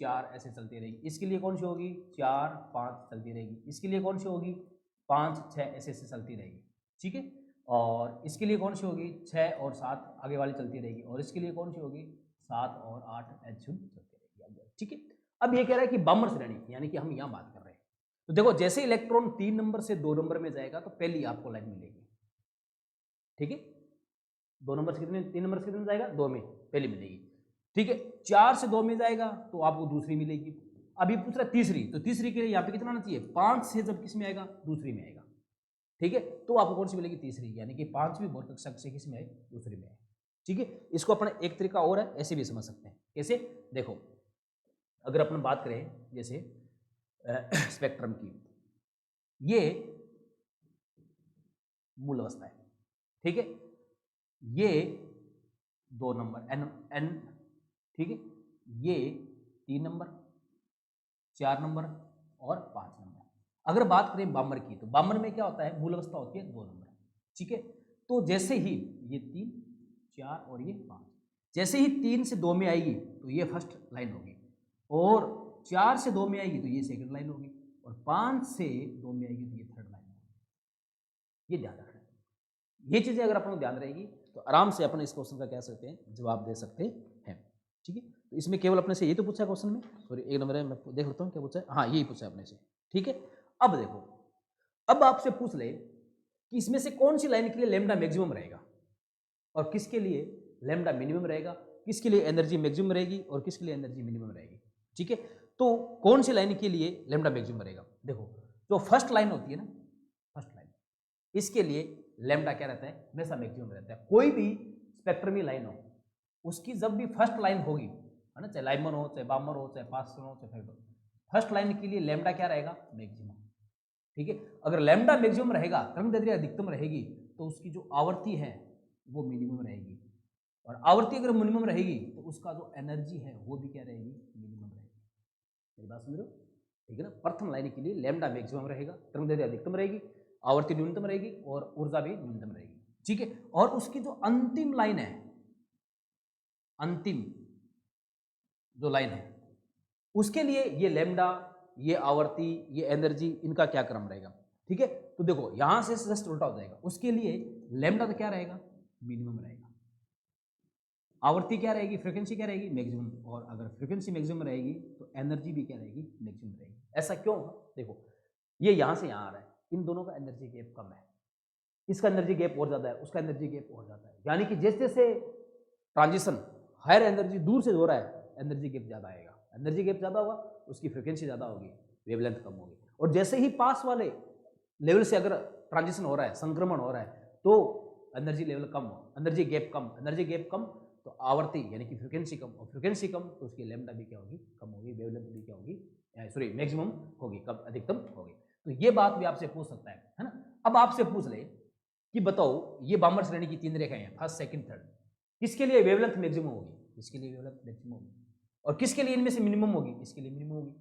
4 ऐसे चलती रहेगी, इसके लिए कौन सी होगी, 4, 5 चलती रहेगी, इसके लिए कौन सी होगी, 5, 6 ऐसे ऐसे चलती रहेगी, ठीक है। और इसके लिए कौन सी होगी, 6 और 7 आगे वाली चलती रहेगी, और इसके लिए कौन सी होगी, 7 और 8 ऐसे चलती रहेगी, ठीक है। अब ये कह रहा है कि बामर श्रेणी, यानी कि हम यहाँ बात कर रहे हैं, तो देखो जैसे इलेक्ट्रॉन 3 नंबर से 2 नंबर में जाएगा तो पहली आपको लाइन मिलेगी, ठीक है। 2 नंबर से कितने, 3 नंबर से कितने जाएगा, 2 में पहली मिलेगी। ठीक है, 4 से 2 में जाएगा तो आपको दूसरी मिलेगी। अभी पूछ रहा है तीसरी, तो तीसरी के लिए यहाँ पे कितना आना चाहिए, 5 से जब किस में आएगा, दूसरी में आएगा। ठीक है, तो आपको कौन सी मिलेगी, तीसरी, यानी कि 5वीं भौतिक कक्षा से किस में आए, दूसरी में आए। ठीक है, इसको अपना एक तरीका और है, ऐसे भी समझ सकते हैं। कैसे, देखो अगर अपन बात करें जैसे स्पेक्ट्रम की, ये मूल अवस्था है। ठीक है, ये 2 नंबर एन एन, ठीक है, ये 3 नंबर, 4 नंबर और 5 नंबर। अगर बात करें बामर की, तो बामर में क्या होता है, मूल अवस्था होती है 2 नंबर। ठीक है, तो जैसे ही ये 3, 4 और ये 5, जैसे ही 3 से 2 में आएगी तो ये फर्स्ट लाइन होगी, और 4 से 2 में आएगी तो ये सेकंड लाइन होगी, और 5 से 2 में आएगी तो ये थर्ड लाइन होगी। ये ध्यान रखना, ये चीज़ें अगर अपन को ध्यान रहेगी तो आराम से अपन इस क्वेश्चन का कह सकते हैं, जवाब दे सकते हैं। ठीक है, तो इसमें केवल अपने से ये तो पूछा है क्वेश्चन में, सॉरी एक नंबर है, मैं देख लेता हूँ क्या पूछा है, हाँ यही पूछा है अपने से। ठीक है, अब देखो, अब आपसे पूछ ले कि इसमें से कौन सी लाइन के लिए लैम्डा मैक्सिमम रहेगा और किसके लिए लैम्डा मिनिमम रहेगा, किसके लिए एनर्जी मैक्सिमम रहेगी और किसके लिए एनर्जी मिनिमम रहेगी। ठीक है, तो कौन सी लाइन के लिए लैम्डा मैक्सिमम रहेगा, देखो जो फर्स्ट लाइन होती है ना, फर्स्ट लाइन, इसके लिए लैम्डा क्या रहता है, हमेशा मैक्सिमम रहता है। कोई भी स्पेक्ट्रमी लाइन हो, उसकी जब भी फर्स्ट लाइन होगी, है ना, चाहे लाइमन हो, चाहे बामर हो, चाहे पास्टन हो, चाहे फेल्ट हो, फर्स्ट लाइन के लिए लैम्डा क्या रहेगा, मैक्सिमम। ठीक है, अगर लैम्डा मैक्सिमम रहेगा, तरंगदैर्घ्य अधिकतम रहेगी, तो उसकी जो आवर्ती है वो मिनिमम रहेगी, और आवर्ती अगर मिनिमम रहेगी तो उसका जो एनर्जी है वो भी क्या रहेगी, मिनिमम रहेगी। मेरी बात समझ रहे हो, ठीक है ना। प्रथम लाइन के लिए लैम्डा मैक्सिमम रहेगा, तरंगदैर्घ्य अधिकतम रहेगी, आवर्ती न्यूनतम रहेगी और ऊर्जा भी न्यूनतम रहेगी। ठीक है, और उसकी जो अंतिम लाइन है, अंतिम जो लाइन है, उसके लिए ये लैम्डा, ये आवर्ती, ये एनर्जी, इनका क्या क्रम रहेगा। ठीक है, तो देखो यहां से जस्ट उल्टा हो जाएगा, उसके लिए लैम्डा तो क्या रहेगा, मिनिमम रहेगा, आवर्ती क्या रहेगी, फ्रीक्वेंसी क्या रहेगी, मैक्सिमम, और अगर फ्रीक्वेंसी मैक्सिमम रहेगी तो एनर्जी भी क्या रहेगी, मैक्सिमम रहेगी। ऐसा क्यों होगा, देखो ये यहां से यहां आ रहा है, इन दोनों का एनर्जी गैप कम है, इसका एनर्जी गैप और ज्यादा है, उसका एनर्जी गैप और ज्यादा है, यानी कि जैसे जैसे ट्रांजिशन हायर एनर्जी दूर से हो रहा है, एनर्जी गैप ज्यादा आएगा, एनर्जी गैप ज्यादा होगा, उसकी फ्रीक्वेंसी ज्यादा होगी, वेवलेंथ कम होगी। और जैसे ही पास वाले लेवल से अगर ट्रांजिशन हो रहा है, संक्रमण हो रहा है, तो एनर्जी लेवल कम, एनर्जी गैप कम, एनर्जी गैप कम तो आवर्ती यानी कि फ्रीक्वेंसी कम, और फ्रीक्वेंसी कम तो उसकी लैम्डा भी क्या होगी, कम होगी, वेवलेंथ भी क्या होगी, सॉरी मैक्सिमम होगी, कम अधिकतम होगी। तो ये बात भी आपसे पूछ सकता है ना। अब आपसे पूछ ले कि बताओ ये बामर श्रेणी की 3 रेखाएं हैं, फर्स्ट सेकंड थर्ड, किसके लिए वेवलेंथ मैक्सिमम होगी, किसके लिए वेवलेंथ मैक्सिमम होगी, और किसके लिए इनमें से मिनिमम होगी, इसके लिए मिनिमम होगी।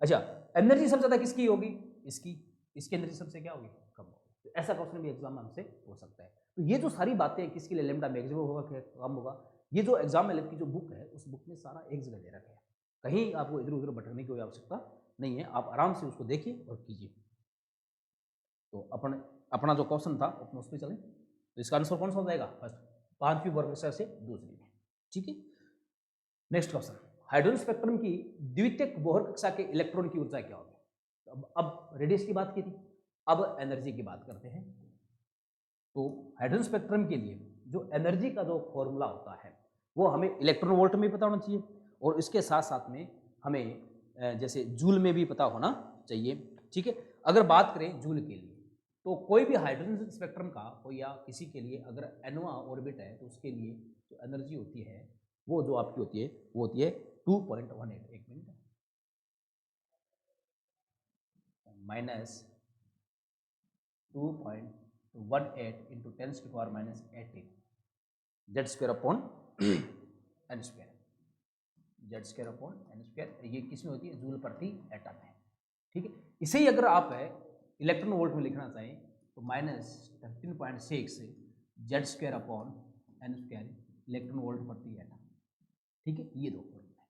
अच्छा, एनर्जी सबसे ज्यादा किसकी होगी, इसकी, इसकी एनर्जी सबसे क्या होगी, कम होगी। तो ऐसा क्वेश्चन भी एग्जाम में हमसे हो सकता है। तो ये जो सारी बातें हैं, किसके लिए लैम्डा मैक्सिमम होगा, कम होगा, ये जो एग्जाम में की जो बुक है, उस बुक में सारा एक जगह दे रखा है, कहीं आपको इधर उधर भटकने की कोई आवश्यकता नहीं है, आप आराम से उसको देखिए और कीजिए। तो अपना जो क्वेश्चन था अपन उस पर चलें, तो इसका आंसर कौन सा हो जाएगा, फर्स्ट, 5वीं वर्ग कक्षा से दूसरी में। ठीक है, नेक्स्ट क्वेश्चन, हाइड्रोजन स्पेक्ट्रम की द्वितीयक बोहर कक्षा के इलेक्ट्रॉन की ऊर्जा क्या होगी। तो अब रेडियस की बात की थी, अब एनर्जी की बात करते हैं। तो हाइड्रोजन स्पेक्ट्रम के लिए जो एनर्जी का जो फॉर्मूला होता है वो हमें इलेक्ट्रॉन वोल्ट में पता होना चाहिए, और इसके साथ साथ में हमें जैसे जूल में भी पता होना चाहिए। ठीक है, अगर बात करें जूल के लिए, तो कोई भी हाइड्रोजन स्पेक्ट्रम का हो या किसी के लिए अगर एनवा ऑर्बिट है, तो उसके लिए जो एनर्जी होती है वो जो आपकी होती है वो होती है 2.18, एक minute, minus 2.18 into 10⁻⁸ Z square upon N square, Z square upon N square, ये किसमें होती है, जूल प्रति एटम है। ठीक है, इसे ही अगर आप इलेक्ट्रॉन वोल्ट में लिखना चाहें तो -13.6 Z square upon N square electron volt प्रति एटम। ठीक है, ये दो फॉर्मूला है।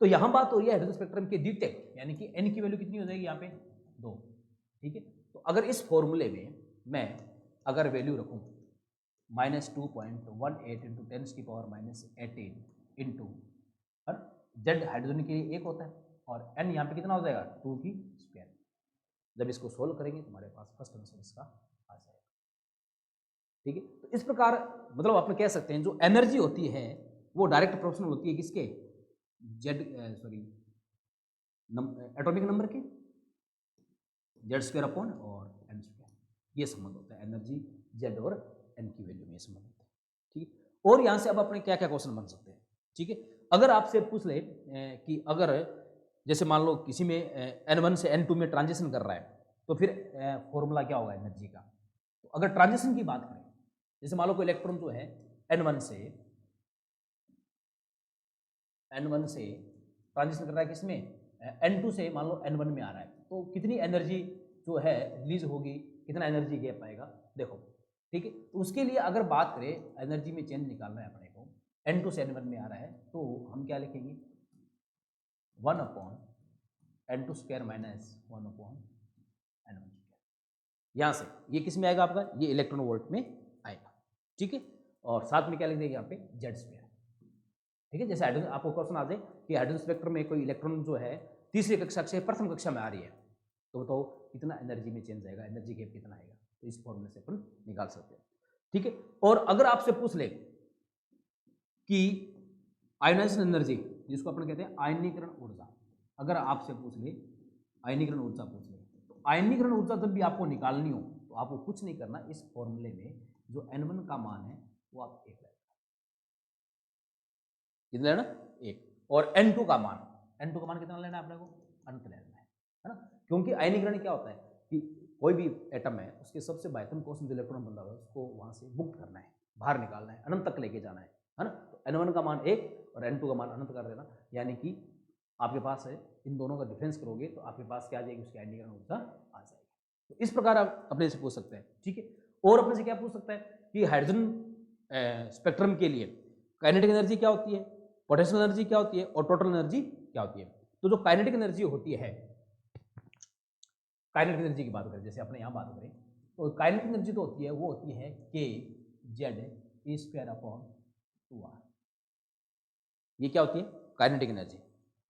तो यहां बात हो रही है हाइड्रोजन स्पेक्ट्रम के द्वितीयक, यानी कि एन की वैल्यू कितनी हो जाएगी यहाँ पे, 2। ठीक है, तो अगर इस फॉर्मूले में मैं अगर वैल्यू रखूं -2.18 इंटू 10⁻⁸ इंटू जेड हाइड्रोजन के लिए 1 होता है, और एन यहाँ पे कितना हो जाएगा, 2 की स्क्वायर। जब इसको सोल्व करेंगे तो हमारे पास फर्स्ट आंसर इसका आ जाएगा। ठीक है। तो इस प्रकार मतलब आप कह सकते हैं जो एनर्जी होती है वो डायरेक्ट प्रोपोर्शनल होती है किसके, जेड सॉरी एटॉमिक नंबर के, जेड स्क्वायर अपॉन और एन स्क्वायर, ये संबंध होता है एनर्जी जेड और एन की वैल्यू में, ये संबंध होता है। ठीक है। और यहाँ से अब अपने क्या क्या क्वेश्चन बन सकते हैं। ठीक है। अगर आपसे पूछ ले कि अगर जैसे मान लो किसी में N1 से N2 में ट्रांजिशन कर रहा है तो फिर फॉर्मूला क्या होगा एनर्जी का। तो अगर ट्रांजिशन की बात करें, जैसे मान लो कोई इलेक्ट्रॉन जो है N1 से ट्रांजिशन कर रहा है किसमें, N2 से मान लो N1 में आ रहा है, तो कितनी एनर्जी जो है रिलीज होगी, कितना एनर्जी गैप आएगा देखो। ठीक है। तो उसके लिए अगर बात करें एनर्जी में चेंज निकालना है अपने को, N2 से N1 में आ रहा है तो हम क्या लिखेंगे 1 upon N2 square minus 1 upon N1 square. यहाँ से ये किस में आएगा आपका, ये इलेक्ट्रॉन वोल्ट में आएगा। ठीक है। और साथ में क्या लिख देंगे यहाँ पे जेड स्क्वायर। ठीक है। जैसे हाइड्रोजन आपको क्वेश्चन आ जाए कि हाइड्रोजन स्पेक्ट्रम में कोई इलेक्ट्रॉन जो है तीसरी कक्षा से प्रथम कक्षा में आ रही है तो बताओ कितना एनर्जी में चेंज आएगा, एनर्जी गैप कितना आएगा, तो इस फॉर्मूले से अपन निकाल सकते हैं। ठीक है। और अगर आपसे पूछ ले कि आयोनाइजेशन एनर्जी, जिसको अपन कहते हैं आयनीकरण ऊर्जा, अगर आपसे पूछ ले आयनीकरण ऊर्जा पूछ ले, तो आयनीकरण ऊर्जा जब भी आपको निकालनी हो तो आपको कुछ नहीं करना, इस फॉर्मूले में जो N1 का मान है वो आप 1 लेना, कितना लेना 1, और N2 का मान कितना लेना है अपने को, अनंत लेना है ना। क्योंकि आयनीकरण क्या होता है कि कोई भी एटम है उसके सबसे बाह्यतम कोश में जो इलेक्ट्रॉन बंधा हुआ है उसको वहां से मुक्त करना है, बाहर निकालना है, अनंत तक लेके जाना है ना। तो N1 का मान 1 और N2 का मान अनंत कर देना, यानी कि आपके पास है इन दोनों का डिफरेंस करोगे तो आपके पास क्या आ जाएगी, उसकी आयनीकरण ऊर्जा आ जाएगी। तो इस प्रकार आप अपने से पूछ सकते हैं। ठीक है। और अपने से क्या पूछ सकता है कि हाइड्रोजन स्पेक्ट्रम के लिए काइनेटिक एनर्जी क्या होती है, पोटेंशियल एनर्जी क्या होती है और टोटल एनर्जी क्या होती है। तो जो काइनेटिक एनर्जी होती है, काइनेटिक एनर्जी की बात करें, जैसे अपने यहाँ बात करें तो काइनेटिक एनर्जी तो होती है वो होती है के Z E square upon 2r, ये क्या होती है काइनेटिक एनर्जी।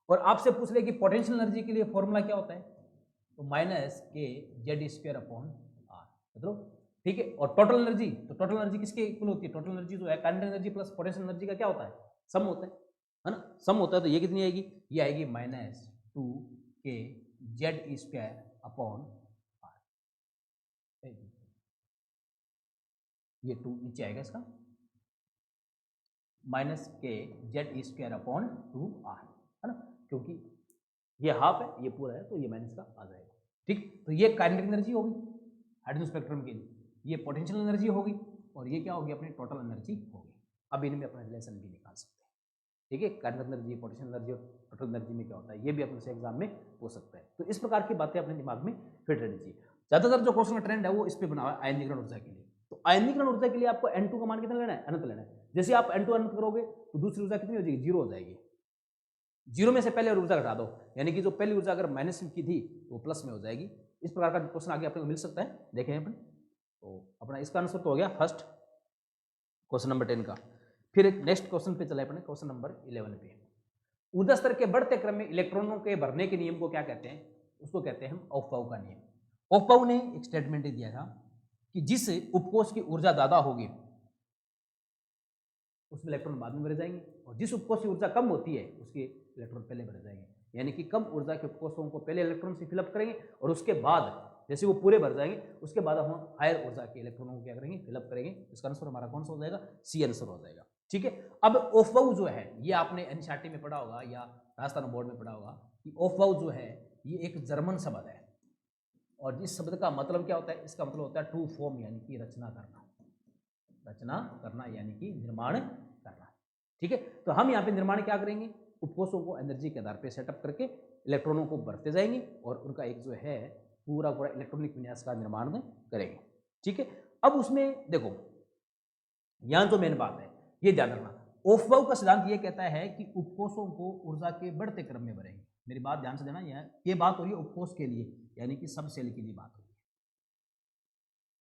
और आपसे पूछ ले कि पोटेंशियल एनर्जी के लिए फॉर्मूला क्या होता है, तो माइनस के जेड स्क्वायर अपॉन आर, मतलब ठीक है। और टोटल एनर्जी, तो टोटल एनर्जी किसके इक्वल होती है, टोटल एनर्जी जो है kinetic energy plus potential energy का क्या होता है, सम होता है ना, सम होता है। तो ये कितनी आएगी, ये आएगी माइनस 2 के जेड स्क्वायर अपॉन आर, ये 2 नीचे आएगा इसका, माइनस के जेड स्क्वायर अपॉन 2r, है ना, क्योंकि ये हाफ है ये पूरा है तो ये माइनस का आ जाएगा। ठीक। तो ये काइनेटिक एनर्जी होगी हाइड्रोजन स्पेक्ट्रम के लिए, ये पोटेंशियल एनर्जी होगी और ये क्या होगी अपनी टोटल एनर्जी होगी। अब इनमें अपना रिलेशन भी निकाल सकते हैं। ठीक है। काइनेटिक एनर्जी, पोटेंशियल एनर्जी और टोटल एनर्जी में क्या होता है, ये भी अपने से एग्जाम में पूछ सकता है। तो इस प्रकार की बातें अपने दिमाग में फिट रहनी चाहिए। ज्यादातर जो क्वेश्चन का ट्रेंड है वो इस पर बना हुआ है आयनीकरण ऊर्जा के लिए। तो आयनीकरण ऊर्जा के लिए आपको N2 का मान कितना लेना है, अनंत लेना है। जैसे आप N2 अनंत करोगे तो दूसरी ऊर्जा कितनी हो जाएगी, 0 हो जाएगी। 0 में से पहले ऊर्जा घटा दो, यानी कि जो पहली ऊर्जा अगर माइनस की थी तो प्लस में हो जाएगी। इस प्रकार का क्वेश्चन आगे अपने को मिल सकता है, देखें अपन। तो अपना इसका आंसर तो हो गया फर्स्ट क्वेश्चन नंबर 10 का। फिर एक नेक्स्ट क्वेश्चन पे चले अपने क्वेश्चन नंबर 11 पे। ऊर्जा स्तर के बढ़ते क्रम में इलेक्ट्रॉनों के भरने के नियम को क्या कहते हैं, उसको कहते हैं हम ऑफ-बाउ का नियम। ऑफ-बाउ ने एक स्टेटमेंट दिया था कि जिस उपकोष की ऊर्जा ज्यादा होगी उसमें इलेक्ट्रॉन बाद में भरे जाएंगे और जिस उपकोष की ऊर्जा कम होती है उसके इलेक्ट्रॉन पहले भरे जाएंगे। यानी कि कम ऊर्जा के उपकोषों को पहले इलेक्ट्रॉन से फिलअप करेंगे और उसके बाद जैसे वो पूरे भर जाएंगे उसके बाद हम हायर ऊर्जा के इलेक्ट्रॉनों को क्या करेंगे, फिलअप करेंगे। इसका आंसर हमारा कौन सा हो जाएगा, सी आंसर हो जाएगा। ठीक है। अब ऑफ-बाउ जो है ये आपने एनसीईआरटी में पढ़ा होगा या राजस्थान बोर्ड में पढ़ा होगा कि ऑफ-बाउ जो है ये एक जर्मन शब्द है और इस शब्द का मतलब क्या होता है, इसका मतलब होता है टू फॉर्म, यानी कि रचना करना, रचना करना यानी कि निर्माण करना। ठीक है। तो हम यहाँ पे निर्माण क्या करेंगे, उपकोषों को एनर्जी के आधार पे सेटअप करके इलेक्ट्रॉनों को भरते जाएंगे और उनका एक जो है पूरा पूरा इलेक्ट्रॉनिक विन्यास का निर्माण करेंगे। ठीक है। अब उसमें देखो यहाँ जो मेन बात है ये ध्यान रखना, ऑफ-बाउ का सिद्धांत ये कहता है कि उपकोषों को ऊर्जा के बढ़ते क्रम में भरेंगे। मेरी बात ध्यान से देना, ये बात हो रही है उपकोष के लिए, यानी कि सब सेल के लिए बात हो रही है।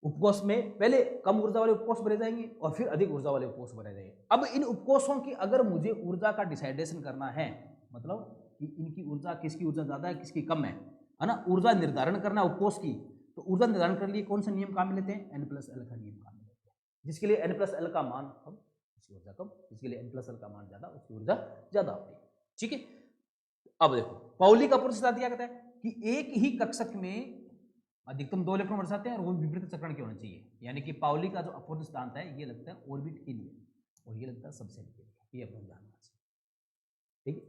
उपकोष में पहले कम ऊर्जा वाले उपकोष भरे जाएंगे और फिर अधिक ऊर्जा वाले उपकोष भरे जाएंगे। अब इन उपकोषों की अगर मुझे ऊर्जा का डिसाइडेशन करना है, मतलब कि इनकी ऊर्जा, किसकी ऊर्जा ज्यादा है किसकी कम है ना, ऊर्जा निर्धारण करना उपकोष की, तो ऊर्जा निर्धारण करने के लिए कौन सा नियम काम में लेते हैं, N+L का नियम काम में लेते हैं। जिसके लिए n+l का मान कम, उसकी ऊर्जा कम, जिसके लिए n+l का मान ज्यादा, उसकी ऊर्जा ज्यादा होती है। ठीक है, अब देखो पाउली का पूर्ण सिद्धांत क्या कहता है कि एक ही कक्षक में अधिकतम 2 इलेक्ट्रॉन बरसाते हैं और वो विपरीत चक्रण के होने चाहिए। यानी कि पाउली का जो अपूर्ण सिद्धांत है ये लगता है ऑर्बिट के लिए और ये लगता है सबसेल के लिए, ये अपना ध्यान रखना। ठीक है,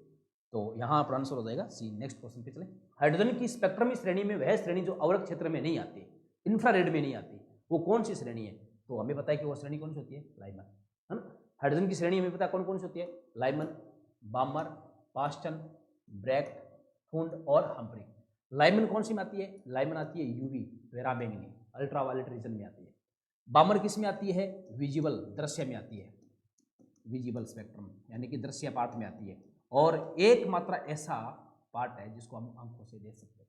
तो यहाँ पर आंसर हो जाएगा सी। नेक्स्ट क्वेश्चन पे चले। हाइड्रोजन की स्पेक्ट्रमी श्रेणी में वह श्रेणी जो अवरक्त क्षेत्र में नहीं आती, इंफ्रारेड में नहीं आती, वो कौन सी श्रेणी है? तो हमें पता है कि वो श्रेणी कौन सी होती है, लाइमन, है ना। हाइड्रोजन की श्रेणी हमें पता है कौन कौन सी होती है, लाइमन, बामर, पास्टन, ब्रैक्ट, फुंड और हम्फ्री। लाइमन कौन सी में आती है? लाइमन आती है यूवी, वेराबैंगनी, अल्ट्रावायलेट रीजन में आती है। बामर किस में आती है? विजिबल, दृश्य में आती है, विजिबल स्पेक्ट्रम यानी कि दृश्य पार्ट में आती है। और एकमात्र ऐसा पार्ट है जिसको हम आंखों से देख सकते हैं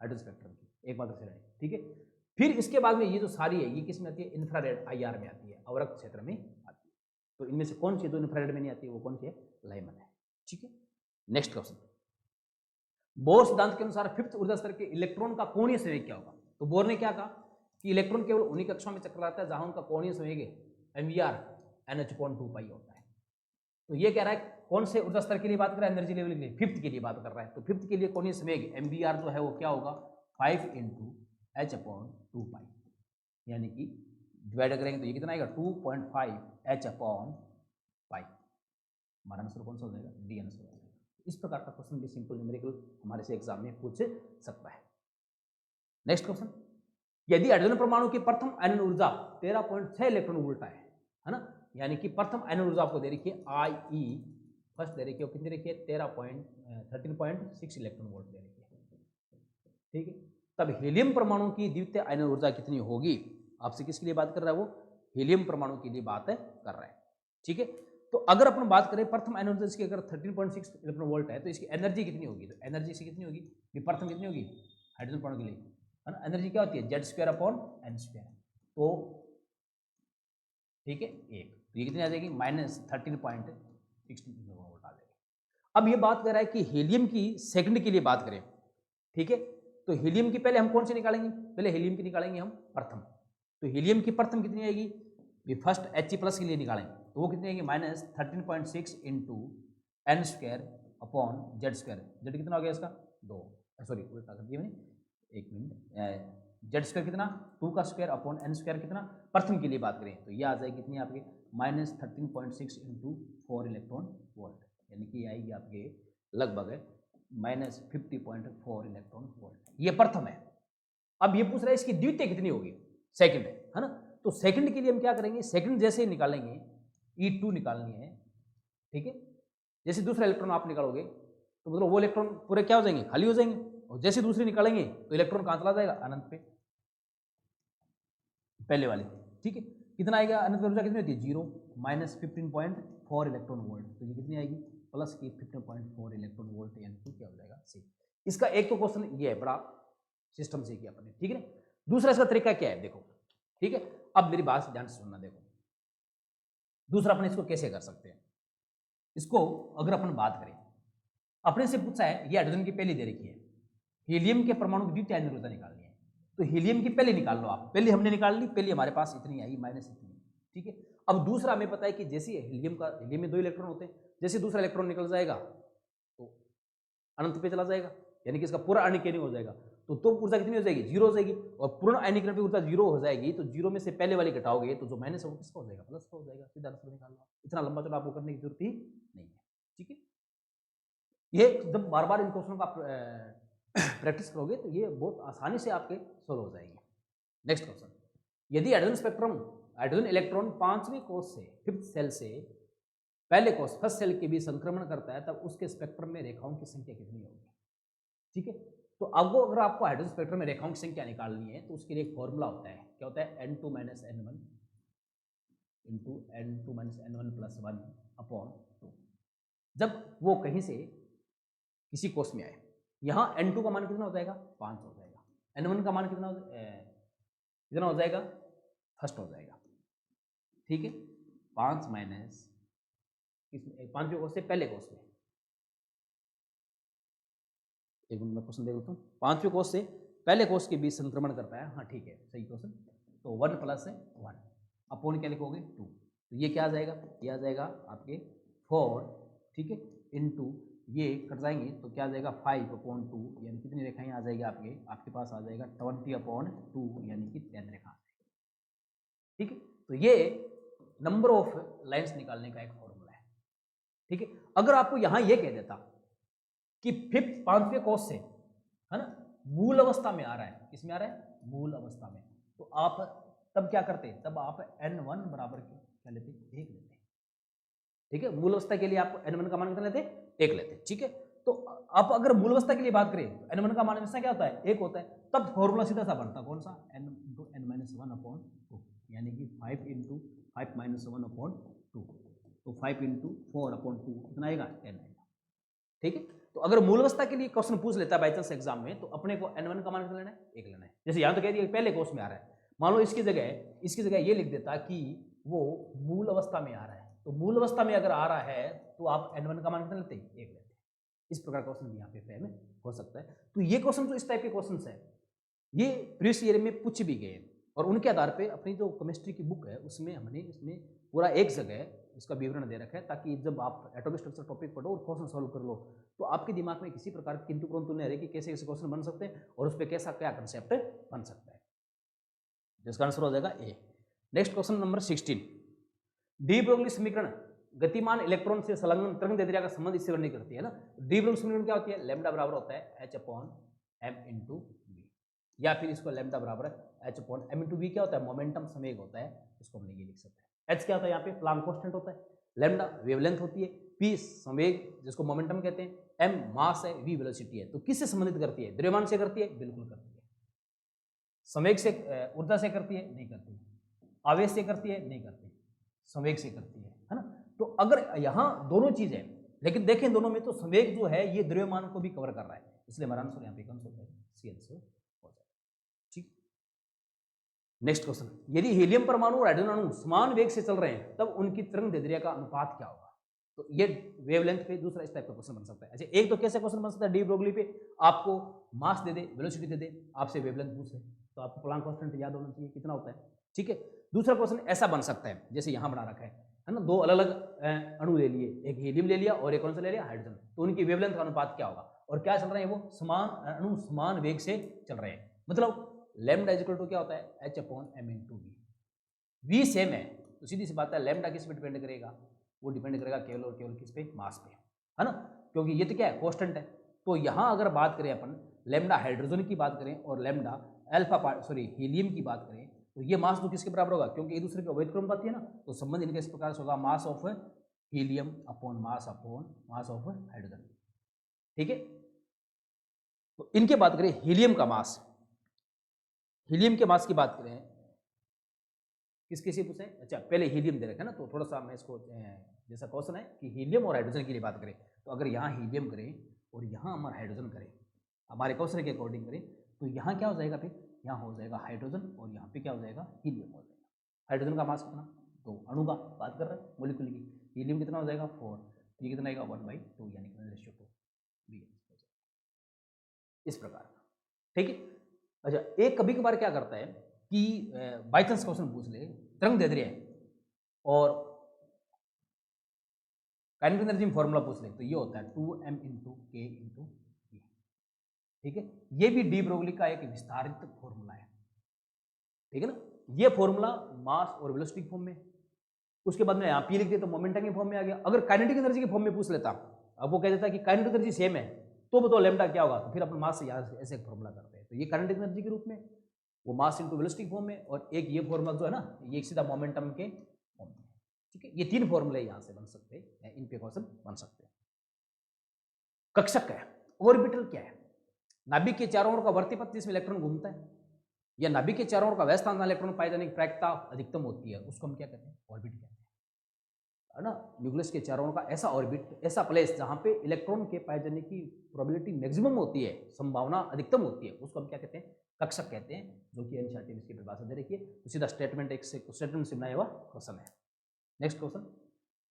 हाइड्रोजन स्पेक्ट्रम की, एकमात्र श्रेणी। ठीक है, फिर इसके बाद में ये जो सारी है ये किस में आती है? इंफ्रारेड IR में आती है, अवरक्त क्षेत्र में आती है। तो इनमें से कौन सी दो इंफ्रारेड में नहीं आती है, वो कौन सी है? लाइमन है। ठीक है, नेक्स्ट क्वेश्चन। बोर सिद्धांत के अनुसार 5th ऊर्जा स्तर के इलेक्ट्रॉन का कोणीय संवेग क्या होगा? तो बोर ने क्या कहा कि इलेक्ट्रॉन केवल उन्हीं कक्षाओं में चक्कर है जहां उनका कोणीय संवेग mvr nh/2π होता है। तो ये कह रहा है कौन से ऊर्जा स्तर के लिए बात कर रहा है? एनर्जी लेवल के लिए, 5th के लिए बात कर रहा है। तो 5th के लिए कोणीय संवेग mvr जो है वो क्या होगा? 5 × h/2π, यानी कि डिवाइड करेंगे तो ये कितना आएगा? 2.5 h/π। हमारा आंसर कौन सा हो जाएगा? डी आंसर हो जाएगा। इस प्रकार का क्वेश्चन भी सिंपल न्यूमेरिकल हमारे से एग्जाम में पूछ सकता है। Next question. यदि हाइड्रोजन परमाणु की प्रथम आयनन ऊर्जा 13.6 इलेक्ट्रॉन वोल्ट है ना, यानी कि प्रथम आयनन ऊर्जा आपको दे रखी है IE फर्स्ट दे रखी है, कितनी रखी है? 13.6 इलेक्ट्रॉन वोल्ट दे रखी है। ठीक है, तब हीलियम परमाणु की द्वितीय आयनन ऊर्जा कितनी होगी? आपसे किसके लिए बात कर रहा है वो? हीलियम परमाणु के लिए बात कर रहा है। ठीक है, तो अगर अपन बात करें प्रथम आयनन ऊर्जा इसकी अगर 13.6 इलेक्ट्रॉन वोल्ट है तो इसकी एनर्जी कितनी होगी? तो एनर्जी इसकी कितनी होगी? प्रथम कितनी होगी हाइड्रोजन परमाणु के लिए, है ना? एनर्जी क्या होती है? Z²/n²। तो ठीक है, एक तो ये कितनी आ जाएगी? -13.16 वोल्ट आ जाएगी। अब ये बात कर रहा है कि हीलियम की सेकंड के लिए बात करें। ठीक है, तो हीलियम की पहले हम कौन सी निकालेंगे? पहले हीलियम की निकालेंगे हम प्रथम। तो हीलियम की प्रथम कितनी आएगी? ये फर्स्ट He+ के लिए निकालेंगे तो वो कितनी आएगी? -13.6 × n²/z²। जेड कितना हो गया इसका? 2, सॉरी उल्टा कर दिया मैंने, एक मिनट। Z² कितना? 2² कितना? प्रथम के लिए बात करें तो ये आ जाएगी कितनी आपके? -13.6 × 4 इलेक्ट्रॉन वोल्ट, यानी कि आएगी आपके लगभग -50.4 इलेक्ट्रॉन वोल्ट। ये प्रथम है। अब ये पूछ रहा है इसकी द्वितीय कितनी होगी? सेकंड है ना। तो सेकंड के लिए हम क्या करेंगे? सेकंड जैसे ही निकालेंगे, E2 निकालनी है। ठीक है, जैसे दूसरा इलेक्ट्रॉन आप निकालोगे तो मतलब वो इलेक्ट्रॉन पूरे क्या हो जाएंगे? खाली हो जाएंगे। और जैसे दूसरी निकालेंगे तो इलेक्ट्रॉन कहां चला जाएगा? अनंत पे, पहले वाले पे। ठीक है, कितना आएगा? अनंत ऊर्जा कितनी होती है? 0, -15.4 इलेक्ट्रॉन वोल्ट। तो ये कितनी आएगी? प्लस की 15.4 इलेक्ट्रॉन वोल्ट, यानी कि क्या हो जाएगा? सी। इसका एक तो क्वेश्चन ये है, बड़ा सिस्टम से किया अपने। ठीक है ना। दूसरा इसका तरीका क्या है देखो। ठीक है, अब मेरी बात ध्यान से सुनना। देखो दूसरा अपन इसको कैसे कर सकते हैं। इसको अगर अपन बात करें, अपने से पूछा है ये हाइड्रोजन की पहली दे रखी है, हीलियम के परमाणु की द्वितीय आयनन ऊर्जा निकालनी है। तो हीलियम की पहले निकाल लो आप। पहले हमने निकाल ली, पहले हमारे पास इतनी आई माइनस इतनी। ठीक है, अब दूसरा हमें पता है कि जैसे हीलियम में 2 इलेक्ट्रॉन होते हैं, जैसे दूसरा इलेक्ट्रॉन निकल जाएगा तो अनंत पे चला जाएगा, यानी कि इसका पूरा आयनीकरण हो जाएगा। तो ऊर्जा कितनी हो जाएगी? 0 हो जाएगी। और पूर्ण आयनीकरण पे ऊर्जा 0 हो जाएगी तो 0 में से पहले वाली घटाओगे तो जो माइनस है वो किसका हो जाएगा? प्लस का हो जाएगा। सीधा आंसर निकाल लो। इतना लंबा चौड़ा आपको करने की जरूरत ही नहीं है। ठीक है, ये जब बार बार इन क्वेश्चनों का प्रैक्टिस करोगे तो ये बहुत आसानी से आपके सोल्व हो जाएंगे। Next question. यदि हाइड्रोजन इलेक्ट्रॉन 5वें कोष से 5th सेल से पहले कोष फर्स्ट सेल के बीच संक्रमण करता है तब उसके स्पेक्ट्रम में रेखाओं की संख्या कितनी होगी? ठीक है, तो अब अगर आपको हाइड्रोजन स्पेक्ट्रम में रेखाओं की संख्या निकालनी है तो उसके लिए एक फॉर्मूला होता है। क्या होता है? n2 - n1 × n2 - n1 + 1/2। जब वो कहीं से किसी कोष में आए, यहाँ n2 का मान कितना हो जाएगा? 5 हो जाएगा। n1 का मान कितना हो जाएगा? फर्स्ट हो जाएगा। ठीक है, 5 माइनस 5वें कोष से पहले कोष में, एक मिनट में क्वेश्चन देख लेता हूँ। 5वें कोष से पहले कोष के बीच संक्रमण करता है। हाँ ठीक है, सही क्वेश्चन। तो 1 + 1 अपॉन क्या लिखोगे 2, तो ये क्या आ जाएगा, ये आ जाएगा आपके 4, ठीक है, इंटू ये कट जाएंगे तो क्या आ जाएगा 5/2, यानी कितनी रेखाएं आ जाएगी आपके पास आ जाएगा 20/2, यानी कि 10 रेखा, ठीक है। तो ये नंबर ऑफ लाइंस निकालने का एक फॉर्मूला है, ठीक है। अगर आपको यहां ये कह देता कि फिफ्थ 5वें कोष से, है ना, मूल अवस्था में आ रहा है, किसमें आ रहा है, मूल अवस्था में, तो आप तब क्या करते, तब आप n1 बराबर क्या लेते, 1 लेते, ठीक है। मूल अवस्था के लिए आप n1 का मान कितना लेते, 1 लेते, ठीक है। तो आप अगर मूल अवस्था के लिए बात करें तो n1 का मान हमेशा क्या होता है, 1 होता है, तब फॉर्मूला सीधा सा बनता कौन सा, n इंटू n-1/2, यानी कि 5 इंटू 5 - 1/2, तो 5 इंटू 4/2 कितना आएगा, 10 आएगा, ठीक है। तो अगर मूल अवस्था के लिए क्वेश्चन पूछ लेता है बाई चांस एग्जाम में, तो अपने को n1 का मान कितना लेना है, 1 लेना है। जैसे यहाँ तो कह दिया पहले कोर्स में आ रहा है, मान लो इसकी जगह ये लिख देता कि वो मूल अवस्था में आ रहा है, तो मूल अवस्था में अगर आ रहा है तो आप n1 का मान कितना लेते हैं, 1 लेते हैं। इस प्रकार का क्वेश्चन यहाँ पे फ्रेम हो सकता है। तो ये क्वेश्चन तो इस टाइप के क्वेश्चन है, ये प्रीवियस ईयर में पूछ भी गए, और उनके आधार पे अपनी जो केमिस्ट्री की बुक है उसमें हमने इसमें पूरा एक जगह इसका विवरण दे रखा है, ताकि जब आप एटॉमिक स्ट्रक्चर टॉपिक पढ़ो और क्वेश्चन सॉल्व कर लो तो आपके दिमाग में किसी प्रकार की किंतु परंतु नहीं रहे कि कैसे कैसे क्वेश्चन बन सकते हैं और उस पर कैसा क्या कंसेप्ट बन सकता है। जिसका आंसर हो जाएगा A. Next question number 16, de Broglie समीकरण गतिमान इलेक्ट्रॉन से संलग्न तरंग दैर्ध्य का संबंध इससे वर्णन करती है ना। डी ब्रोगली समीकरण क्या होती है, लैम्डा बराबर होता है h/m × v, या फिर इसको लैम्डा बराबर h/m × v क्या होता है, मोमेंटम संवेग होता है, इसको हम ये लिख सकते हैं। h क्या होता है, यहाँ पे प्लांक कांस्टेंट होता है, लैम्डा वेवलेंथ होती है, p संवेग जिसको मोमेंटम कहते हैं, m मास है, v वेलोसिटी है। तो किससे संबंधित करती है, द्रव्यमान से करती है, बिल्कुल करती है। संवेग से, ऊर्जा से करती है, नहीं करती। आवेश से करती है, नहीं करती। संवेग से करती है ना। तो अगर यहाँ दोनों चीजें, लेकिन देखें दोनों में तो संवेग जो है ये द्रव्यमान को भी कवर कर रहा है, इसलिए हमारा आंसर यहाँ पे कौन सा होता है, सी आंसर हो जाएगा, ठीक। नेक्स्ट क्वेश्चन, यदि हीलियम परमाणु और हाइड्रोजन अणु समान वेग से चल रहे हैं तब उनकी तरंग दैर्ध्य का अनुपात क्या होगा। तो ये वेवलेंथ पे दूसरा इस टाइप का क्वेश्चन बन सकता है। अच्छा, एक तो कैसे क्वेश्चन बन सकता है, डी ब्रोगली पे आपको मास दे दे, वेलोसिटी दे दे, आपसे वेवलेंथ पूछ ले, तो आपको प्लांक कांस्टेंट याद होना चाहिए कितना होता है, ठीक है। दूसरा क्वेश्चन ऐसा बन सकता है जैसे यहाँ बना रखा है ना, दो अलग अलग अणु ले लिए, एक हीलियम ले लिया और एक कौन सा ले लिया, हाइड्रोजन, तो उनकी वेवलेंथ का अनुपात क्या होगा और क्या चल रहे हैं, वो समान अणु समान वेग से चल रहे हैं, मतलब लैम्डा इक्वल टू क्या होता है, h/m × v। v सेम है तो सीधी सी बात है लैम्डा किस पे डिपेंड करेगा, वो डिपेंड करेगा केवल और केवल किस पे, मास पे, है ना, क्योंकि ये तो क्या है, कांस्टेंट है। तो यहाँ अगर बात करें अपन लैम्डा हाइड्रोजन की बात करें और लैम्डा हीलियम की बात करें, तो ये मास तो किसके बराबर होगा, क्योंकि एक दूसरे के अवैध क्रमानुपाती है ना, तो संबंध इनके इस प्रकार से होगा, mass of helium upon mass of hydrogen, ठीक है। तो इनके बात करें हीलियम का मास, हीलियम के मास की बात करें, किससे पूछे, अच्छा पहले हीलियम दे रखा है ना, तो थोड़ा सा मैं इसको जैसा क्वेश्चन है कि हीलियम और हाइड्रोजन के लिए बात करें, तो अगर यहाँ हीलियम करें और यहाँ हमारा हाइड्रोजन करें, हमारे क्वेश्चन के अकॉर्डिंग करें, तो यहाँ क्या हो जाएगा, फिर यहाँ हो जाएगा हाइड्रोजन और यहाँ पे क्या हो जाएगा, हीलियम हो जाएगा। हाइड्रोजन का मास कितना, तो अणु का बात कर रहे हैं, मोलिक्यूल की, हीलियम कितना हो जाएगा 4, ये कितना आएगा 1/2, यानी कि रेशियो 2 इस प्रकार का, ठीक है। अच्छा, एक कभी कभार क्या करता है कि बाई चांस क्वेश्चन पूछ ले, तरंग दैर्ध्य और काइनेटिक एनर्जी में फॉर्मूला पूछ ले, तो ये होता है 2m × k × v, ठीक है। ये भी डी ब्रोगली का एक विस्तारित फॉर्मूला है, ठीक है ना। ये फॉर्मूला मास और वेलोसिटी फॉर्म में, उसके बाद में यहाँ पी लिख दिया तो मोमेंटम के फॉर्म में आ गया। अगर काइनेटिक एनर्जी के फॉर्म में पूछ लेता, अब वो कह देता कि काइनेटिक एनर्जी सेम है, तो बताओ लैम्डा क्या होगा, तो फिर अपन मास से यहाँ ऐसे एक फॉर्मूला करते हैं, तो ये काइनेटिक एनर्जी के रूप में, वो मास इनटू वेलोसिटी फॉर्म में, और एक ये फॉर्मूला जो है ना, ये सीधा मोमेंटम के फॉर्म में, ठीक है। ये 3 फॉर्मूले यहाँ से बन सकते हैं, इन पे क्वेश्चन बन सकते हैं। कक्षक है, ऑर्बिटल क्या है, नाभिक के चारों ओर का वर्ती पथ जिसमें इलेक्ट्रॉन घूमता है, या नाभिक के चारों ओर का वह स्थान जहां इलेक्ट्रॉन पाए जाने की प्रायिकता अधिकतम होती है, उसको हम क्या कहते हैं, ऑर्बिट कहते हैं, है ना। न्यूक्लियस के चारों ओर का ऐसा ऑर्बिट, ऐसा प्लेस जहां पे इलेक्ट्रॉन के पाए जाने की प्रोबेबिलिटी मैक्सिमम होती है, संभावना अधिकतम होती है, उसको हम क्या कहते हैं, कक्षक कहते हैं, जो कि एनसीईआरटी में इसकी परिभाषा दे रखी है। तो सीधा स्टेटमेंट से बनाया हुआ क्वेश्चन है। नेक्स्ट क्वेश्चन,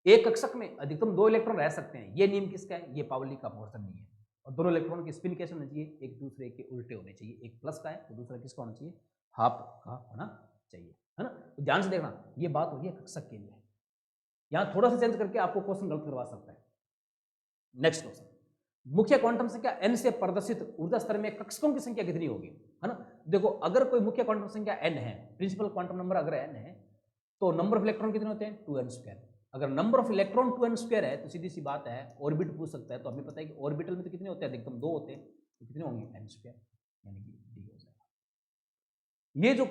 एक कक्षक में अधिकतम 2 इलेक्ट्रॉन रह सकते हैं, ये नियम किसका है, ये पाउली का मोर्टन नहीं है। और दोनों इलेक्ट्रॉन की स्पिन कैसे होनी चाहिए, एक दूसरे के उल्टे होने चाहिए, एक प्लस का है तो दूसरा किसका होना चाहिए, हाफ का होना चाहिए। है ना। तो ध्यान से देखना, ये बात हो रही है कक्षक के लिए, यहाँ थोड़ा सा चेंज करके आपको क्वेश्चन गलत करवा सकता है। नेक्स्ट क्वेश्चन, मुख्य क्वांटम संख्या n से प्रदर्शित ऊर्जा स्तर में कक्षकों की संख्या कितनी होगी, है ना। देखो अगर कोई मुख्य क्वांटम संख्या n है, प्रिंसिपल क्वांटम नंबर अगर n है, तो नंबर ऑफ इलेक्ट्रॉन कितने होते हैं, 2n²। अगर नंबर ऑफ इलेक्ट्रॉन 2n² है तो सीधी सी बात है ऑर्बिट पूछ सकता है, तो हमें पता है कि ऑर्बिटल में तो कितने होते हैं, अधिकतम 2 होते हैं, तो कितने होंगे n², यानी कि d हो जाएगा। ये जो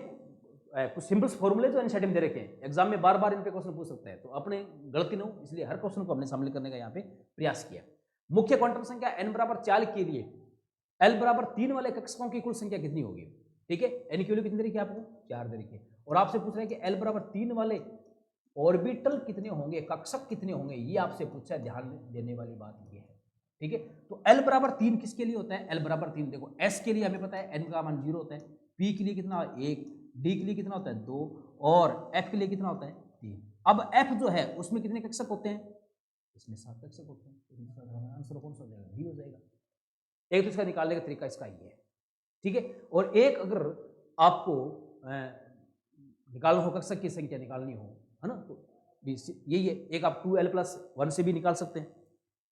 कुछ सिंपल्स फॉर्मूले जो एनसीईआरटी में दे रखे हैं, एग्जाम में बार बार इन पे क्वेश्चन पूछ सकता है, तो अपने गलती न हो इसलिए हर क्वेश्चन को हमने शामिल करने का यहाँ पे प्रयास किया। मुख्य क्वांटम संख्या n बराबर 4 के लिए l बराबर 3 वाले कक्षकों की कुल संख्या कितनी होगी, ठीक है। n की वैल्यू कितनी तरीके आपको 4 तरीके, और आपसे पूछ रहे हैं कि l बराबर 3 वाले ऑर्बिटल कितने होंगे, कक्षक कितने होंगे, ये आपसे पूछा है, ध्यान देने वाली बात ये है, ठीक है। तो l बराबर 3 किसके लिए होता है, l बराबर 3 देखो s के लिए हमें पता है n का मान 0 होता है, p के लिए कितना 1, d के लिए कितना होता है 2, और f के लिए कितना होता है 3। अब f जो है उसमें कितने कक्षक होते हैं, इसमें 7 कक्षक होते हैं, आंसर कौन सा हो जाएगा, डी हो जाएगा। एक तो इसका निकालने का तरीका इसका ही है, ठीक है। और एक अगर आपको निकालना हो, कक्षक की संख्या निकालनी हो, है ना, तो यही है, एक आप 2l+1 से भी निकाल सकते हैं,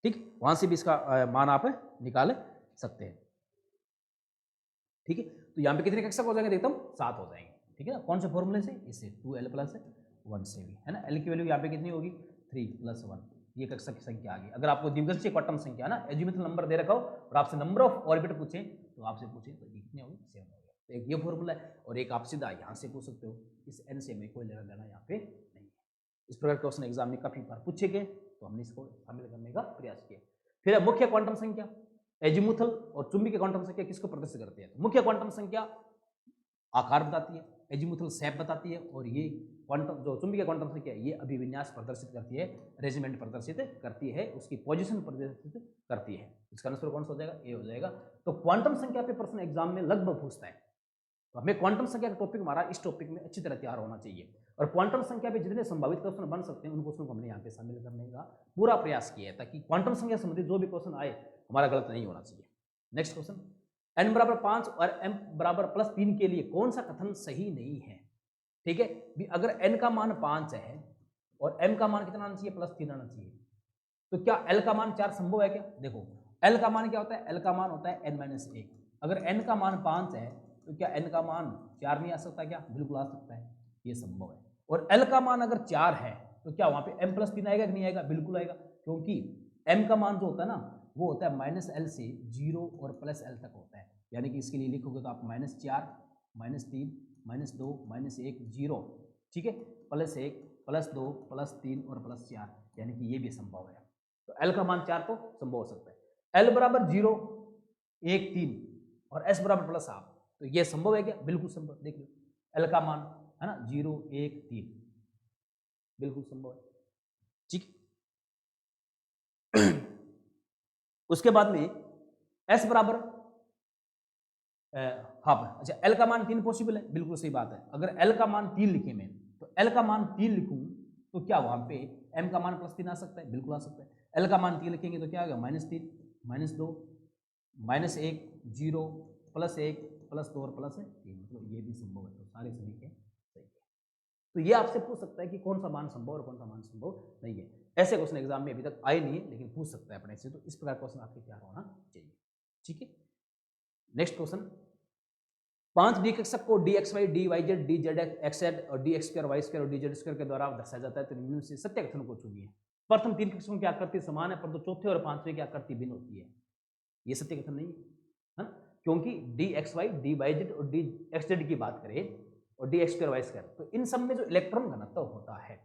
ठीक, वहां से भी इसका मान आप निकाल सकते हैं, ठीक है। तो यहाँ पे कितने कक्षक हो जाएंगे, एकदम 7 हो जाएंगे, ठीक है ना। कौन से फॉर्मूले से, इससे 2l+1 से भी, है ना। l की वैल्यू यहाँ पे कितनी होगी 3+1, ये कक्षक की संख्या आ गई। अगर आपको द्विघर्षीय क्वांटम संख्या ना एजिमुथल नंबर दे रखा हो और आपसे नंबर ऑफ ऑर्बिट पूछे, तो आपसे पूछे तो कितनी होगी 7 हो गया। तो एक ये फॉर्मूला है, और एक आप सीधा यहाँ से पूछ सकते हो, इस n से में कोई लेना देना यहाँ पे नहीं है। इस प्रकार क्वेश्चन एग्जाम में काफी बार पूछे गए, तो हमने इसको शामिल करने का प्रयास किया। फिर मुख्य क्वांटम संख्या, एजिमुथल और चुंबकीय क्वांटम संख्या किसको प्रदर्शित करती है, तो मुख्य क्वांटम संख्या आकार बताती है, एजिमुथल शेप बताती है, और ये क्वांटम जो चुंबकीय क्वांटम संख्या ये अभिविन्यास प्रदर्शित करती है, अरेंजमेंट प्रदर्शित करती है, उसकी पोजीशन प्रदर्शित करती है। इसका आंसर कौन सा हो जाएगा, ए हो जाएगा। तो क्वांटम संख्या पे प्रश्न एग्जाम में लगभग पूछता है, तो हमें क्वांटम संख्या का टॉपिक हमारा इस टॉपिक में अच्छी तरह तैयार होना चाहिए, और क्वांटम संख्या पे जितने संभावित क्वेश्चन बन सकते हैं उन क्वेश्चन को हमने यहाँ पे शामिल करने का पूरा प्रयास किया है, ताकि क्वांटम संख्या संबंधित जो भी क्वेश्चन आए हमारा गलत नहीं होना चाहिए। नेक्स्ट क्वेश्चन, n बराबर 5 और m बराबर +3 के लिए कौन सा कथन सही नहीं है, ठीक है। भी अगर n का मान 5 है और m का मान कितना आना चाहिए, +3 आना चाहिए, तो क्या l का मान 4 संभव है क्या, देखो l का मान क्या होता है, l का मान होता है n-1। अगर n का मान 5 है तो क्या n का मान 4 नहीं आ सकता क्या, बिल्कुल आ सकता है, ये संभव है। और l का मान अगर 4 है तो क्या वहां पे m+3 आएगा कि नहीं आएगा, बिल्कुल आएगा, क्योंकि m का मान जो होता है ना वो होता है -l से 0 और +l तक होता है, यानी कि इसके लिए लिखोगे तो आप -4, -3, -2, -1, 0, ठीक है, +1, +2, +3 और +4, यानी कि ये भी संभव है। तो l का मान 4 तो संभव हो सकता है, l बराबर 0, 1, 3 और s बराबर +8, तो ये संभव है क्या, बिल्कुल संभव। देख लो l का मान है ना 0, 1, 3, बिल्कुल संभव है, ठीक। उसके बाद में s बराबर हाँ, अच्छा l का मान 3 पॉसिबल है, बिल्कुल सही बात है। अगर l का मान 3 लिखे मैं, तो l का मान 3 लिखूं तो क्या वहां पे m का मान +3 आ सकता है, बिल्कुल आ सकता है। l का मान 3 लिखेंगे तो क्या आ गया, -3, -2, -1, 0, +1, +2 और +3, मतलब ये भी संभव है। तो सारे सभी के सही है। तो ये आपसे पूछ सकता है कि कौन सा मान संभव और कौन सा मान संभव नहीं है। ऐसे क्वेश्चन एग्जाम में अभी तक आए नहीं है, लेकिन पूछ सकता है अपने से, तो इस प्रकार क्वेश्चन आपके तैयार होना चाहिए, ठीक है। नेक्स्ट क्वेश्चन, 5 डी कक्षक को dxy, dyz, dzx और dx² y² और dz² के द्वारा दर्शाया जाता है, तो निम्न से सत्य कथन को चुनिए। प्रथम 3 कक्षकों की आकृति समान है, परंतु चौथे और पांचवें की आकृति भिन्न होती है, ये सत्य कथन नहीं है, क्योंकि dxy, dyz और dxz की बात करें और dx² y², तो इन सब में जो इलेक्ट्रॉन घनत्व होता है,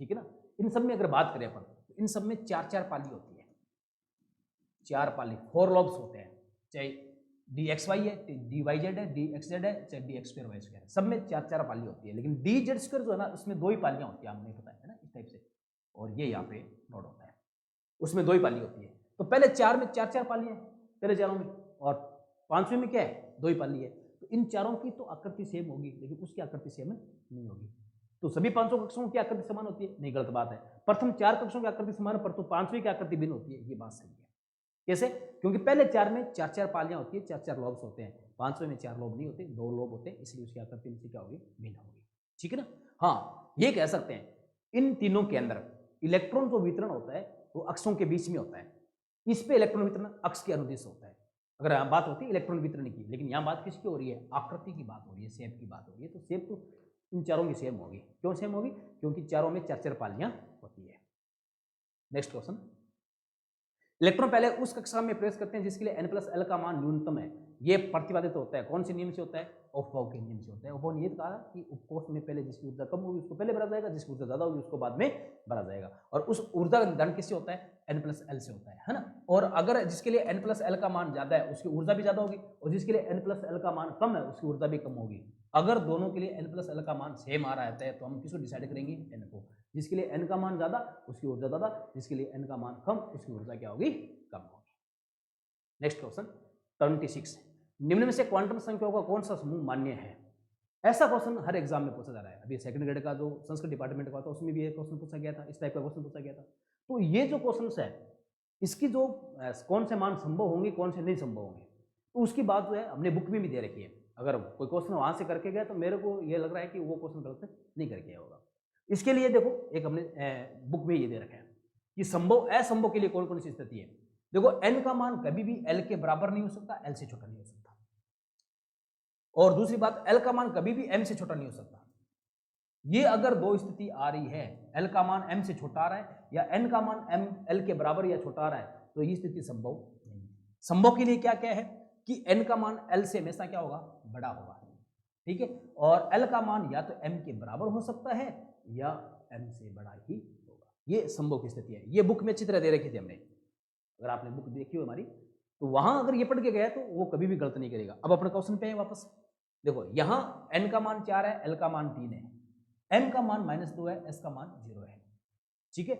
ठीक है ना, इन सब में अगर बात करें अपन, तो इन सब में 4-4 पाली होती है, 4 पाली, 4 लॉब्स होते हैं, चाहे dxy है, dyz है, dxz है, चाहे dx² y² है, सब में 4-4 पाली होती है। लेकिन dz² जो है ना उसमें 2 ही पालियां होती है, आपने बताया है ना इस टाइप से, और ये यहाँ पे नोट होता है, उसमें 2 ही पाली होती है। तो पहले 4 में 4-4 पाली है, पहले चारों में, और पांचवें में क्या है, 2 ही पाली है। तो इन चारों की तो आकृति सेम होगी, लेकिन उसकी आकृति सेम नहीं होगी। तो सभी 500 कक्षों की आकृति समान होती है, नहीं, गलत बात है। प्रथम 4 कक्षों की आकृति समान है, परंतु पांचवें की आकृति भिन्न होती है, ये बात सही है। कैसे, क्योंकि पहले 4 में 4-4 पालियां होती है, 4-4 लॉब्स होते हैं, पांचवें में 4 लॉब नहीं होते, 2 लॉब होते हैं, इसलिए उसकी आकृति में क्या होगी, भिन्न होगी। ठीक है ना। हाँ, ये कह सकते हैं इन तीनों के अंदर इलेक्ट्रॉन जो वितरण होता है वो अक्षों के बीच में होता है, इस पे इलेक्ट्रॉन वितरण अक्ष के अनुदिश होता है। अगर यहाँ बात होती है इलेक्ट्रॉन वितरण की, लेकिन यहाँ बात किसकी हो रही है, आकृति की बात हो रही है, शेप की बात हो रही है। तो शेप तो इन चारों की सेम होगी। क्यों सेम होगी, क्योंकि चारों में चार चार पालियां होती है। नेक्स्ट क्वेश्चन, इलेक्ट्रॉन पहले उस कक्षा में प्रवेश करते हैं जिसके लिए n+l का मान न्यूनतम है। ये प्रतिपादित होता है कौन से नियम से होता है, अफबाउ के नियम से होता है। अफबाउ ने ये कहा कि उपकोष में पहले जिसकी ऊर्जा कम होगी उसको पहले भरा जाएगा, जिसकी ऊर्जा ज्यादा होगी उसको बाद में भरा जाएगा। और उस ऊर्जा का निर्धारण किससे होता है, n+l से होता है ना। और अगर जिसके लिए n+l का मान ज्यादा है उसकी ऊर्जा भी ज्यादा होगी, और जिसके लिए n+l का मान कम है उसकी ऊर्जा भी कम होगी। अगर दोनों के लिए n+l का मान सेम आ रहा है तो हम किसको डिसाइड करेंगे, n को। जिसके लिए n का मान ज्यादा उसकी ऊर्जा ज्यादा, जिसके लिए n का मान कम उसकी ऊर्जा क्या होगी, कम होगी। नेक्स्ट क्वेश्चन 26, निम्न में से क्वांटम संख्याओं का कौन सा समूह मान्य है। ऐसा क्वेश्चन हर एग्जाम में पूछा जा रहा है। अभी सेकंड ग्रेड का जो संस्कृत डिपार्टमेंट का था उसमें भी एक क्वेश्चन पूछा गया था, इस टाइप का क्वेश्चन पूछा गया था। तो ये जो क्वेश्चन है इसकी जो कौन से मान संभव होंगे कौन से नहीं संभव होंगे, तो उसकी बात जो है हमने बुक में भी दे रखी है। अगर कोई क्वेश्चन वहां से करके गया तो मेरे को ये लग रहा है कि वो क्वेश्चन गलत नहीं करके गया होगा। इसके लिए देखो एक हमने बुक में ये दे रखा है कि संभव असंभव के लिए कौन कौन सी स्थिति है। देखो n का मान कभी भी l के बराबर नहीं हो सकता, l से छोटा नहीं हो सकता। और दूसरी बात, l का मान कभी भी m से छोटा नहीं हो सकता। ये अगर दो स्थिति आ रही है, l का मान m से छोटा आ रहा है या n का मान m l के बराबर या छोटा आ रहा है, तो ये स्थिति संभव नहीं है। संभव के लिए क्या क्या है कि n का मान l से हमेशा क्या होगा, बड़ा होगा, ठीक है। और l का मान या तो m के बराबर हो सकता है या m से बड़ा ही होगा। ये संभव की स्थिति है। ये बुक में अच्छी तरह दे रखी थी हमने, अगर आपने बुक देखी हो हमारी तो वहां अगर ये पढ़ के गया तो वो कभी भी गलत नहीं करेगा। अब अपने क्वेश्चन पे है वापस। देखो यहां n का मान 4 है, l का मान 3 है, m का मान -2 है, s का मान 0 है, ठीक है।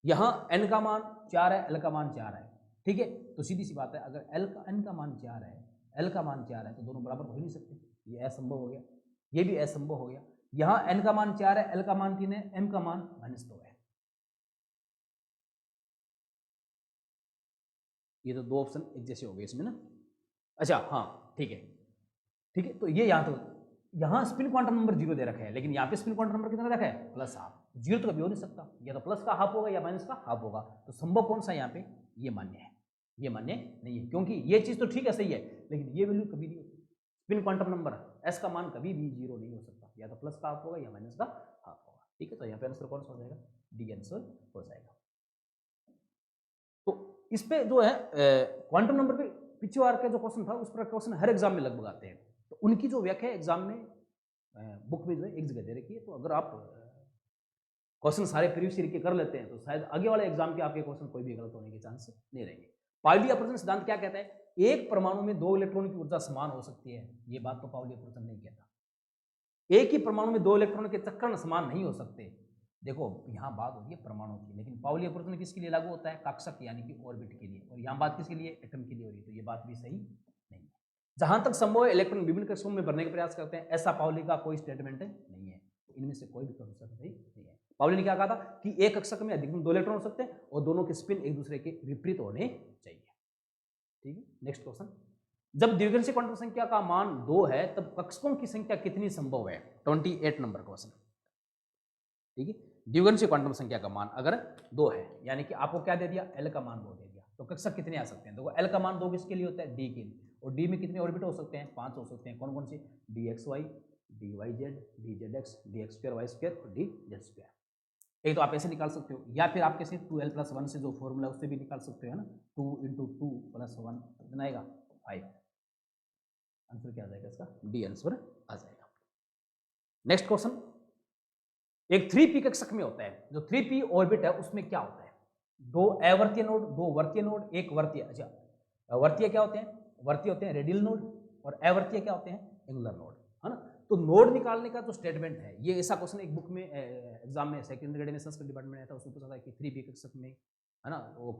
यहां n का मान 4 है, l का मान 4 है, ठीक है। तो सीधी सी बात है, अगर n का मान 4 है, l का मान 4 है तो दोनों बराबर हो ही नहीं सकते। ये असंभव हो गया, ये भी असंभव हो गया। यहां n का मान 4 है, l का मान 3 है, m का मान -2 है। ये तो दो ऑप्शन एक जैसे हो गए इसमें ना। अच्छा हाँ ठीक है, ठीक है। तो ये यहाँ स्पिन क्वांटम नंबर 0 दे रखा है, लेकिन यहाँ पे स्पिन क्वांटम नंबर कितना रखा है, +12। 0 तो कभी हो नहीं सकता, या तो प्लस का हाफ होगा या माइनस का हाफ होगा। तो संभव कौन सा यहाँ पे, ये मान्य है, ये मान्य नहीं है, क्योंकि ये चीज तो ठीक है सही है, लेकिन ये वैल्यू कभी नहीं होती। स्पिन क्वांटम नंबर s का मान कभी भी 0 नहीं हो सकता, या तो प्लस का हाफ होगा या माइनस का हाफ होगा, ठीक है। तो यहाँ पे आंसर कौन सा हो जाएगा, डी आंसर हो जाएगा। तो इस पे जो है क्वांटम नंबर पे पिछले बार का जो क्वेश्चन था उस पर क्वेश्चन हर एग्जाम में लगभग आते हैं। तो उनकी जो व्याख्या एग्जाम में बुक में जो है एक जगह दे रखी है। तो अगर आप क्वेश्चन सारे प्रीवियस ईयर के कर लेते हैं तो शायद आगे वाले एग्जाम के आपके क्वेश्चन कोई भी गलत होने के चांस नहीं रहेंगे। पाउली अपवर्जन सिद्धांत क्या कहता है, एक परमाणु में 2 इलेक्ट्रॉन की ऊर्जा समान हो सकती है। ये बात तो पाउली अपवर्जन नहीं कहता। एक ही परमाणु में 2 इलेक्ट्रॉन के चक्रण समान नहीं हो सकते। देखो यहाँ बात होती है परमाणु की, लेकिन पाउली अपवर्जन किसके लिए लागू होता है, कक्षक यानी कि ऑर्बिट के लिए। और यहाँ बात किसके लिए, एटम के लिए हो रही है। तो ये बात भी सही नहीं है। जहां तक संभव है इलेक्ट्रॉन विभिन्न कक्षकों में भरने का प्रयास करते हैं, ऐसा पाउली का कोई स्टेटमेंट नहीं है। इनमें से कोई भी कक्षक नहीं है। पाउली ने क्या कहा था कि एक कक्षक में अधिकतम 2 इलेक्ट्रॉन हो सकते हैं और दोनों के स्पिन एक दूसरे के विपरीत होने चाहिए, ठीक है। नेक्स्ट क्वेश्चन, जब द्विघर्षी क्वांटम संख्या का मान 2 है तब कक्षकों की संख्या कितनी संभव है। 28 नंबर क्वेश्चन, ठीक है। द्विघर्षी क्वांटम संख्या का मान अगर 2 है, यानी कि आपको क्या दे दिया, l का मान 2 दे दिया, तो कक्षक कितने आ सकते हैं। देखो l का मान 2 किसके लिए होता है, d के लिए। और d में कितने ऑर्बिट हो सकते हैं, 5 हो सकते हैं। कौन कौन से, dxy, dyz, dzx, dx2 y2 और dz2। एक तो आप ऐसे निकाल सकते हो, या फिर आप कैसे 2l+1 से जो फॉर्मूला उससे भी निकाल सकते हो, है ना। 2 × 2 + 1 कितना आएगा, 5। आंसर क्या आ जाएगा इसका, डी आंसर आ जाएगा। नेक्स्ट क्वेश्चन, एक 3p कक्षक में होता है, जो 3p ऑर्बिट है उसमें क्या होता है, 2 अवर्तीय नोड, 2 वर्तीय नोड, 1 वर्तीय। अच्छा वर्तीय क्या होते हैं, वर्तीय होते हैं रेडियल नोड, और अवर्तीय क्या होते हैं, एंगुलर नोड, है ना। तो नोड निकालने का जो स्टेटमेंट है, ये ऐसा क्वेश्चन एक बुक में एग्जाम में सेकंड ग्रेड में संस्कृत डिपार्टमेंट में आया था। उसमें पूछा था कि 3p कक्षक में, है ना, वो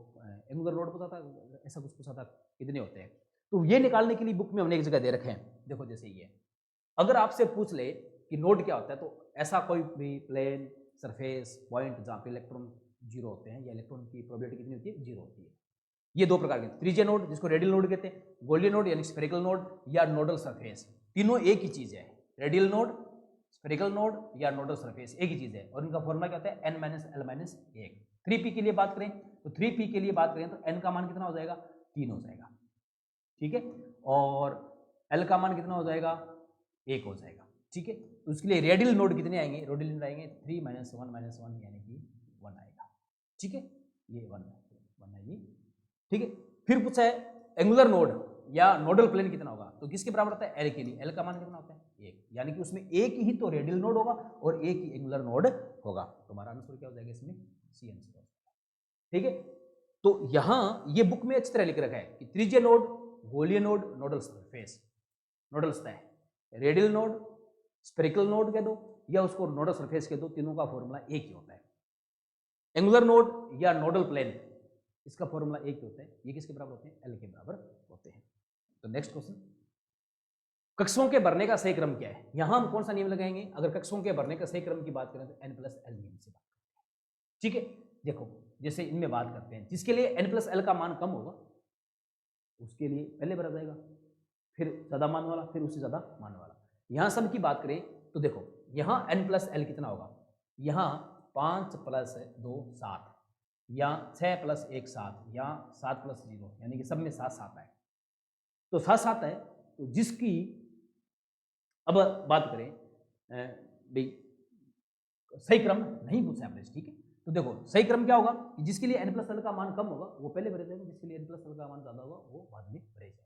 एंगुलर नोड पूछा था, ऐसा कुछ पूछा था कितने होते हैं। तो ये निकालने के लिए बुक में हमने एक जगह दे रखे हैं। देखो जैसे ये अगर आपसे पूछ ले कि नोड क्या होता है, तो ऐसा कोई भी प्लेन सरफेस पॉइंट जहाँ पे इलेक्ट्रॉन 0 होते हैं या इलेक्ट्रॉन की प्रोबेबिलिटी कितनी होती है, 0 होती है। ये दो प्रकार के, त्रिज्यीय नोड जिसको रेडियल नोड कहते हैं, गोल्डियन नोड यानी स्फेरिकल नोड, या नोडल सरफेस। तीनों एक ही चीज है, रेडियल नोड, स्फेरिकल नोड या नोडल सरफेस एक ही चीज़ है, और इनका फॉर्मूला क्या होता है n-l-1। 3p के लिए बात करें तो 3p के लिए बात करें तो n का मान कितना हो जाएगा 3 हो जाएगा, ठीक है, और l का मान कितना हो जाएगा 1 हो जाएगा, ठीक है। तो उसके लिए रेडियल नोड कितने आएंगे, रेडियल नोड आएंगे 3 - 1 यानी कि 1 आएगा, ठीक है, ये 1 है ये, ठीक है। फिर पूछा है एंगुलर नोड या नोडल प्लेन कितना होगा, तो किसके बराबर होता है l के लिए, l का मान कितना होता है 1, यानी कि उसमें एक ही तो रेडियल नोड होगा और एक ही एंगुलर नोड होगा, तो हमारा आंसर क्या हो जाएगा इसमें सी आंसर हो जाएगा, ठीक है। तो यहां ये बुक में अच्छी तरह लिख रखा है कि त्रिज्य नोड, गोलीय नोड, नोडल सरफेस, नोडल सतह, रेडियल नोड, स्फेरिकल नोड कह दो या उसको नोडल सरफेस कह दो, तीनों का फॉर्मूला एक ही होता है। एंगुलर नोड या नोडल प्लेन, इसका फॉर्मूला एक ही होता है, ये किसके बराबर होते हैं एल के बराबर होते हैं। तो नेक्स्ट क्वेश्चन, कक्षों के भरने का सही क्रम क्या है, यहां हम कौन सा नियम लगाएंगे, अगर कक्षों के भरने का सही क्रम की बात करें तो n+l नियम से बात करते हैं, ठीक है। देखो जैसे इनमें बात करते हैं जिसके लिए n+l का मान कम होगा उसके लिए पहले भरा जाएगा, फिर ज्यादा मान वाला, फिर उससे ज्यादा मान वाला। यहां सब की बात करें तो देखो यहां n+l कितना होगा, यहां 5 + 2 7 या 6 + 1 7 या 7 + 0 यानी कि सब में 7 7 है, तो 7 7 है, तो जिसकी अब बात करें भाई सही क्रम नहीं पूछा एवरेज, ठीक है। तो देखो सही क्रम क्या होगा कि जिसके लिए n+l का मान कम होगा वो पहले भरे जाएंगे, जिसके लिए n+l का मान ज्यादा होगा वो बाद में भरे जाएंगे।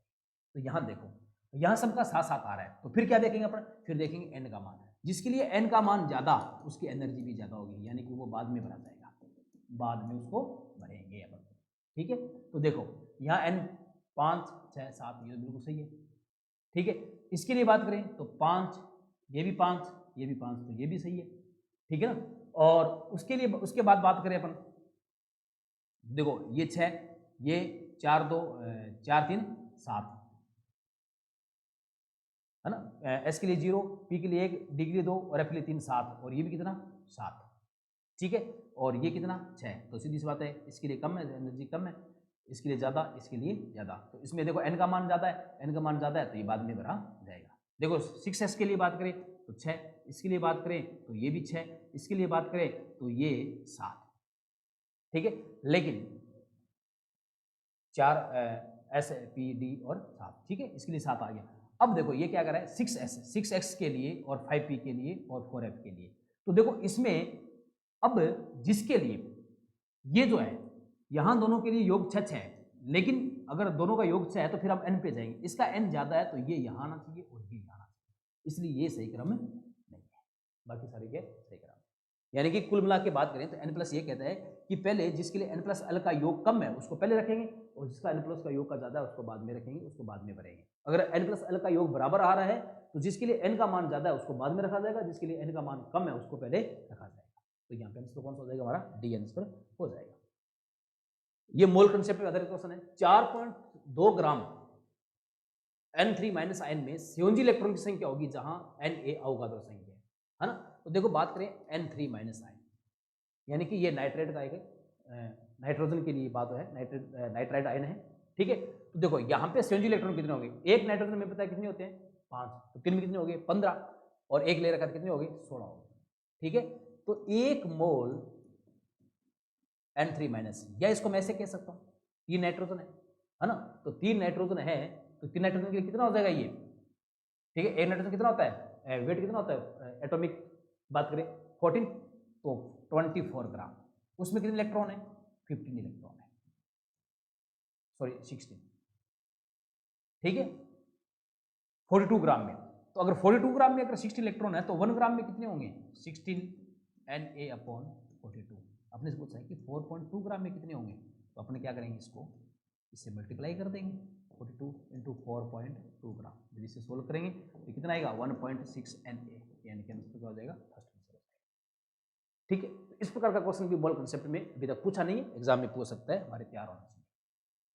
तो यहाँ देखो यहाँ सबका 7 7 आ रहा है, तो फिर क्या देखेंगे अपन, फिर देखेंगे n का मान, जिसके लिए n का मान ज्यादा उसकी एनर्जी भी ज्यादा होगी, यानी कि वो बाद में भरा जाएगा, बाद में उसको भरेंगे अपन, ठीक है। तो देखो यहाँ n 5 6 7 ये बिल्कुल सही है, ठीक है। इसके लिए बात करें तो 5, ये भी 5, ये भी 5, तो ये भी सही है, ठीक है ना। और उसके लिए उसके बाद बात करें अपन, देखो ये 6, ये 4 2 4 3 7 है ना, एस के लिए 0, पी के लिए 1, डी के लिए 2 और एफ के लिए 3 7, और ये भी कितना 7, ठीक है। और ये कितना 6, तो सीधी सी बात है इसके लिए कम है, एनर्जी कम है, इसके लिए ज़्यादा, इसके लिए ज़्यादा। तो इसमें देखो n का मान ज़्यादा है, n का मान ज़्यादा है तो ये बाद में भरा जाएगा। देखो 6s के लिए बात करें तो 6, इसके लिए बात करें तो ये भी 6, इसके लिए बात करें तो ये 7, ठीक है। लेकिन 4 एस पी डी और 7, ठीक है, इसके लिए 7 आ गया। अब देखो ये क्या कर रहा है 6s 6x के लिए और 5p के लिए और 4f के लिए, तो देखो इसमें अब जिसके लिए ये जो है यहाँ दोनों के लिए योग 6 है, लेकिन अगर दोनों का योग 6 है तो फिर हम n पे जाएंगे, इसका n ज्यादा है तो ये यहाँ आना चाहिए और ये यहाँ आना चाहिए, इसलिए ये सही क्रम नहीं है, बाकी सारे के सही क्रम। यानी कि कुल मिला के बात करें तो n+ ये कहता है कि पहले जिसके लिए n+l का योग कम है उसको पहले रखेंगे, और जिसका n+ का योग का ज्यादा है उसको बाद में रखेंगे, उसको बाद में भरेंगे। अगर n+l का योग बराबर आ रहा है तो जिसके लिए n का मान ज्यादा है उसको बाद में रखा जाएगा, जिसके लिए n का मान कम है उसको पहले रखा जाएगा। तो यहाँ पे आंसर कौन सा हो जाएगा हमारा डी आंसर हो जाएगा। ये मोल कंसेप्ट पे आधारित क्वेश्चन है। 4.2 ग्राम N3 - आयन में संयोजी इलेक्ट्रॉन की संख्या होगी जहां Na अवोगाद्रो संख्या है ना। तो देखो बात करें N3 - आयन, यानी कि ये नाइट्रेट का एक नाइट्रोजन के लिए बात है, नाइट्राइड आयन है, ठीक है। तो देखो यहाँ पे संयोजी इलेक्ट्रॉन कितने होंगे, एक नाइट्रोजन में पता है कितने होते हैं 5, तो 3 में कितने हो गए 15, और एक ले रखा कितने हो गए 16 हो गए, ठीक है। तो 1 मोल N3 - या इसको मैं ऐसे कह सकता हूँ 3 नाइट्रोजन है ना, तो 3 नाइट्रोजन है तो 3 नाइट्रोजन के लिए कितना हो जाएगा ये, ठीक है। एक नाइट्रोजन कितना होता है, वेट कितना होता है एटॉमिक बात करें 14, तो 24 ग्राम, उसमें कितने इलेक्ट्रॉन है 15 इलेक्ट्रॉन है, सॉरी 16, ठीक है 42 ग्राम में। तो अगर 42 ग्राम में अगर 16 इलेक्ट्रॉन है तो 1 ग्राम में कितने होंगे 16 Na/42। अपने से पूछा है कि 4.2 ग्राम में कितने होंगे, तो अपने क्या करेंगे इसको इससे मल्टीप्लाई कर देंगे, 42 × 4.2 ग्राम, जब इसे सोल्व करेंगे तो कितना आएगा 1.6 Na, यानी कि आंसर क्या हो जाएगा फर्स्ट आंसर हो जाएगा, ठीक है। तो इस प्रकार का क्वेश्चन भी मोल कंसेप्ट में अभी तक पूछा नहीं है, एग्जाम में पूछ सकता है, हमारे तैयार होने से।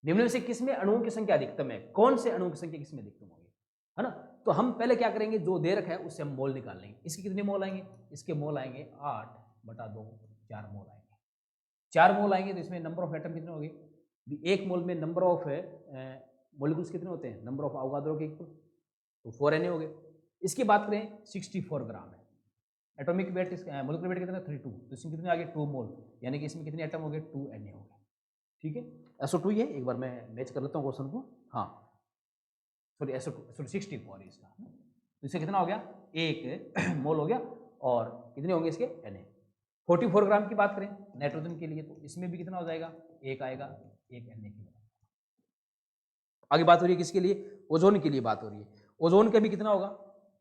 निम्न में से किसमें अणुओं की संख्या अधिकतम है, कौन से अणुओं की संख्या किसमें अधिकतम होगी, है ना। तो हम पहले क्या करेंगे, जो दे रखा है उससे हम मोल निकाल लेंगे। इसके कितने मोल आएंगे, इसके मोल आएंगे 8/2, 4 मोल आएंगे। 4 मोल आएंगे तो इसमें नंबर ऑफ एटम कितने होंगे, एक मोल में नंबर ऑफ मॉलिक्यूल्स कितने होते हैं, नंबर ऑफ अवोगाद्रो के इक्वल, तो 4 Na हो गए। इसकी बात करें 64 ग्राम है, एटॉमिक वेट मोलिकुलर वेट कितना 32, तो इसमें कितने आ गए 2 मोल, यानी कि इसमें कितने एटम हो गए 2 Na हो गए। ठीक है, SO2 ये एक बार मैं मैच कर लेता हूँ क्वेश्चन को। हाँ सॉरी SO2 64 इसका, तो इससे कितना हो गया 1 मोल हो गया, और कितने होंगे इसके Na 44 ग्राम की बात करें नाइट्रोजन के लिए, तो इसमें भी कितना हो जाएगा 1 आएगा, 1 Na की। आगे बात हो रही है किसके लिए, ओजोन के लिए बात हो रही है। ओजोन का भी कितना होगा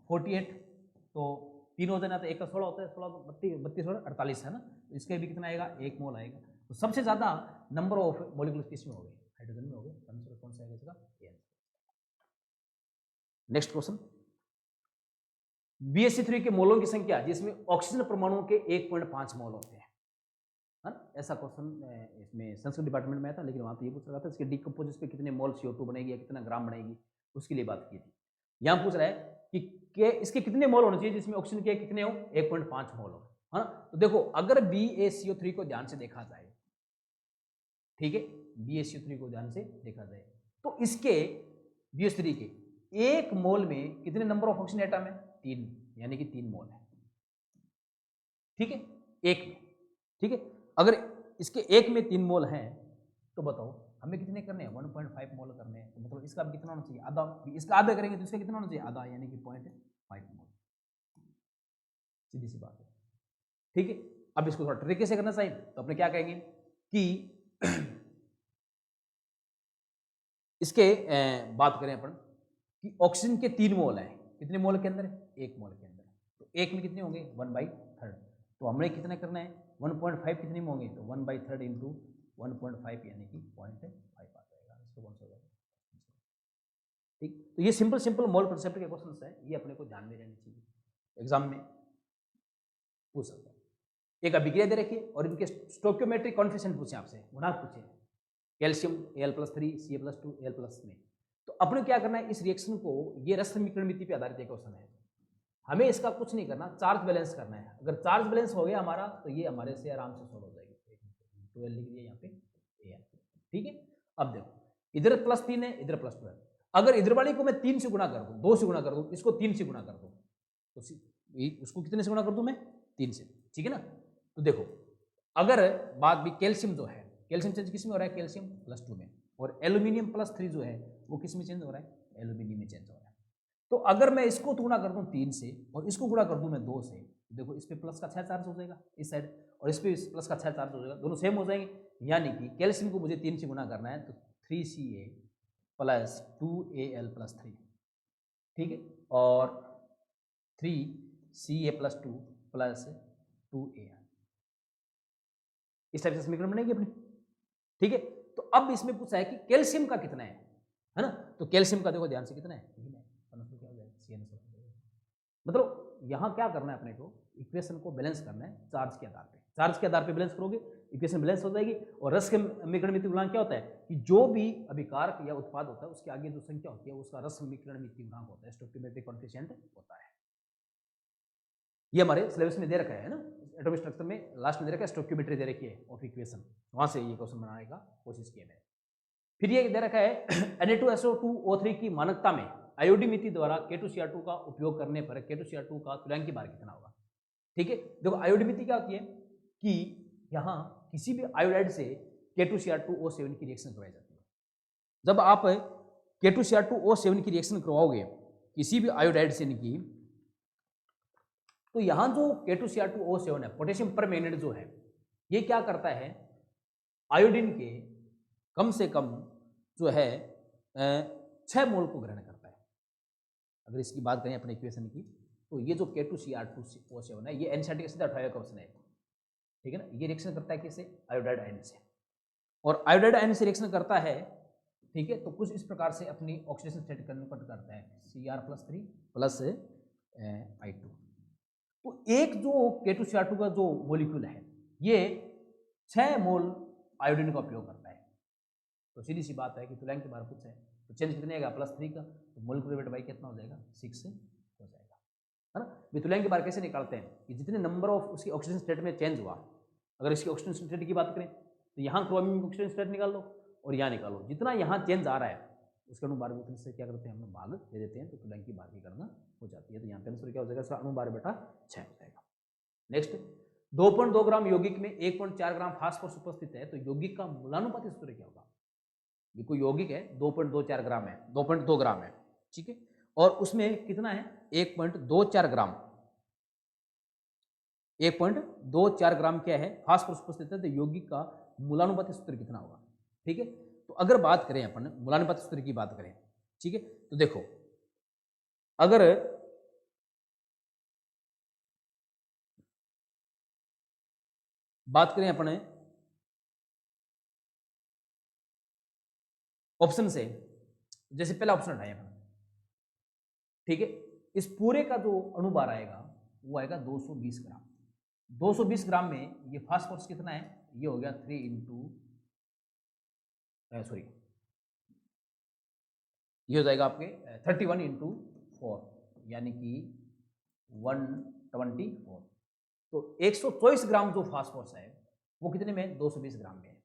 48, तो 3 ओजोन आता है, 1 का 16 होता है, 16 32 और 48 है ना, तो इसका भी कितना आएगा 1 मोल आएगा। तो सबसे ज्यादा नंबर ऑफ मॉलिक्यूल्स किसमें हो गए, हाइड्रोजन में हो गए। आंसर कौन सा आएगा इसका, नेक्स्ट क्वेश्चन, BSC3 के मोलों की संख्या जिसमें ऑक्सीजन परमाणुओं के 1.5 मोल होते हैं, है ना। ऐसा क्वेश्चन इसमें संस्कृत डिपार्टमेंट में आया था, लेकिन वहां तो ये पूछ रहा था इसके डिकम्पोजिस पे कितने मोल CO2 बनेगी या कितना ग्राम बनेगी, उसके लिए बात की थी। यहाँ पूछ रहा है कि इसके कितने मोल होने चाहिए जिसमें ऑक्सीजन के कितने हो 1.5 मोल हो, है ना। तो देखो अगर BaCO3 को ध्यान से देखा जाए, ठीक है, BaCO3 को ध्यान से देखा जाए तो इसके BaCO3 के 1 मोल में कितने नंबर ऑफ ऑक्सीजन एटम है 3, यानी कि 3 मोल है। ठीक है, एक में, ठीक है, अगर इसके एक में 3 मोल हैं तो बताओ हमें कितने करने हैं 1.5 मोल करने हैं, तो मतलब इसका भी कितना होना चाहिए आधा, इसका आधा करेंगे तो इसका कितना होना चाहिए आधा, यानी कि 0.5 मोल, सीधी सी बात है। ठीक है, अब इसको थोड़ा तरीके से करना चाहिए, तो अपने क्या कहेंगे कि इसके बात करें अपन कि ऑक्सीजन के 3 मोल हैं, कितने मोल के अंदर 1 मोल के अंदर, तो एक में कितने होंगे 1/3, तो हमने कितना करना है 1.5 कितने में होंगे, तो 1/3 इंटू 1.5 यानी कि 0.5 आ जाएगा। इसको कौन सा हो जाएगा, ठीक। तो ये सिंपल मोल कंसेप्ट के क्वेश्चन है, ये अपने को ध्यान में रहने चाहिए, एग्जाम में पूछ सकता है। एक अभिक्रिया दे रखी है और इनके स्टोइकियोमेट्रिक कॉन्फिशिएंट पूछे आपसे, गुणांक पूछे, कैल्शियम Al+3 Ca+2 Al+ में, तो अपने क्या करना है इस रिएक्शन को, ये रस समीकरण मिति पे आधारित क्वेश्चन है, हमें इसका कुछ नहीं करना, चार्ज बैलेंस करना है। अगर चार्ज बैलेंस हो गया हमारा तो ये हमारे से आराम से सोल्व हो जाएगी। 12 लिख दिया यहाँ पे Al, ठीक है। अब देखो इधर +3 है, इधर +2 है, अगर इधर वाली को मैं 3 से गुणा कर दूं, 2 से गुणा कर दूं, इसको 3 से गुणा कर दूं, तो उसको कितने से गुणा कर दूं मैं 3 से, ठीक है ना। तो देखो अगर बात भी कैल्शियम जो है, कैल्शियम चेंज किस में हो रहा है, कैल्शियम +2 में, और एल्यूमिनियम +3 जो है वो किस में चेंज हो रहा है, एल्यूमिनियम में चेंज हो रहा है। तो अगर मैं इसको गुणा कर दूं 3 से और इसको गुणा कर दूं मैं 2 से, देखो इस पे प्लस का 6 चार्ज हो जाएगा इस साइड, और इस पे प्लस का 6 चार्ज हो जाएगा, दोनों सेम हो जाएंगे, यानी कि कैल्शियम को मुझे 3 से गुणा करना है, तो 3Ca + 2Al+3, ठीक है, और 3Ca+2 + 2Al, इस टाइप से समीकरण बनेगी अपनी, ठीक है। तो अब इसमें पूछा है कि कैल्शियम का कितना है ना, तो कैल्शियम का देखो ध्यान से कितना है, क्या हो जाएगा CN, मतलब यहाँ क्या करना है अपने को, इक्वेशन को बैलेंस करना है चार्ज के आधार पे, चार्ज के आधार पे बैलेंस करोगे इक्वेशन बैलेंस हो जाएगी। और रस समीकरण मिति गुणांक क्या होता है कि जो भी अभिकारक या उत्पाद होता है उसके आगे जो संख्या होती है उसका रस समीकरण मिति गुणांक होता है, स्टोइकियोमेट्रिक कोएफिशिएंट होता है। ये हमारे सिलेबस में दे रखा है ना, एटॉमिक स्ट्रक्चर में लास्ट में दे रखा है, स्टोइकियोमेट्री दे रखी है ऑफ इक्वेशन, वहां से ये क्वेश्चन बनाने का कोशिश किया मैंने। फिर ये दे रखा है Na2SO2O3 की मानकता में आयोडीन मिति द्वारा K2Cr2 का उपयोग करने पर K2Cr2 का तुल्यांकी भार कितना होगा, ठीक है। देखो आयोडीन मिति क्या होती है कि यहाँ किसी भी आयोडाइड से K2Cr2O7 की रिएक्शन करवाई जाती है। जब आप K2Cr2O7 की रिएक्शन करवाओगे किसी भी आयोडाइड से इनकी, तो यहाँ जो K2Cr2O7 है पोटेशियम परमैंगनेट जो है, ये क्या करता है आयोडीन के कम से कम जो है 6 मोल को ग्रहण करता है। अगर इसकी बात करें अपने इक्वेशन की, तो ये जो K2Cr2O7 है ये एनसीईआरटी का सीधा 28वां क्वेश्चन है, ठीक है ना। ये रिएक्शन करता है किससे, आयोडाइड आयन से, और आयोडाइड आयन से रिएक्शन करता है, ठीक है, तो कुछ इस प्रकार से अपनी ऑक्सीडेशन स्टेट कन्वर्ट करता है Cr+3 + I2। तो एक जो K2Cr2 का जो मोलिक्यूल है ये 6 मोल आयोडीन का उपयोग करता है। तो सीधी सी बात है कि तुल्यांकी भार पूछा है, तो चेंज कितने आएगा +3 का, तो मोलिकुलर वेट बाई कितना हो जाएगा 6 हो जाएगा, है ना। वे तुल्यांकी भार कैसे निकालते हैं कि जितने नंबर ऑफ उसकी ऑक्सीजन स्टेट में चेंज हुआ, अगर इसकी ऑक्सीजन स्टेट की बात करें तो यहाँ क्रोमियम की ऑक्सीजन स्टेट निकाल लो और यहाँ निकालो, जितना यहाँ चेंज आ रहा है उसके अनुभार उतने से क्या करते हैं हम लोग भाग दे देते हैं, तो तुल्यांकी भार की गणना हो जाती है। तो यहाँ पे आंसर क्या हो जाएगा, इसका अनुभार बेटा 6 हो जाएगा। नेक्स्ट 2.2 ग्राम यौगिक में 1.4 ग्राम फास्फोरस उपस्थित है, तो यौगिक का मूलानुपाती सूत्र क्या होगा? ये कोई यौगिक है 2.24 ग्राम है, 2.2 ग्राम है, ठीक है, और उसमें कितना है 1.24 ग्राम, 1.24 ग्राम क्या है फास्फोरस उपस्थित है, तो यौगिक का मूलानुपाती सूत्र कितना होगा? ठीक है, तो अगर बात करें अपन मूलानुपाती सूत्र की बात करें, ठीक है, तो देखो अगर बात करें अपने ऑप्शन से, जैसे पहला ऑप्शन उठाए अपन, ठीक है, इस पूरे का जो अनुभार आएगा वो आएगा 220 ग्राम। 220 ग्राम में ये फास्फोरस कितना है, ये हो गया 3 इंटू सॉरी ये हो जाएगा आपके 31 इंटू 4 यानी कि 124। तो 124 ग्राम जो फास्फोरस है वो कितने में 220 ग्राम में है,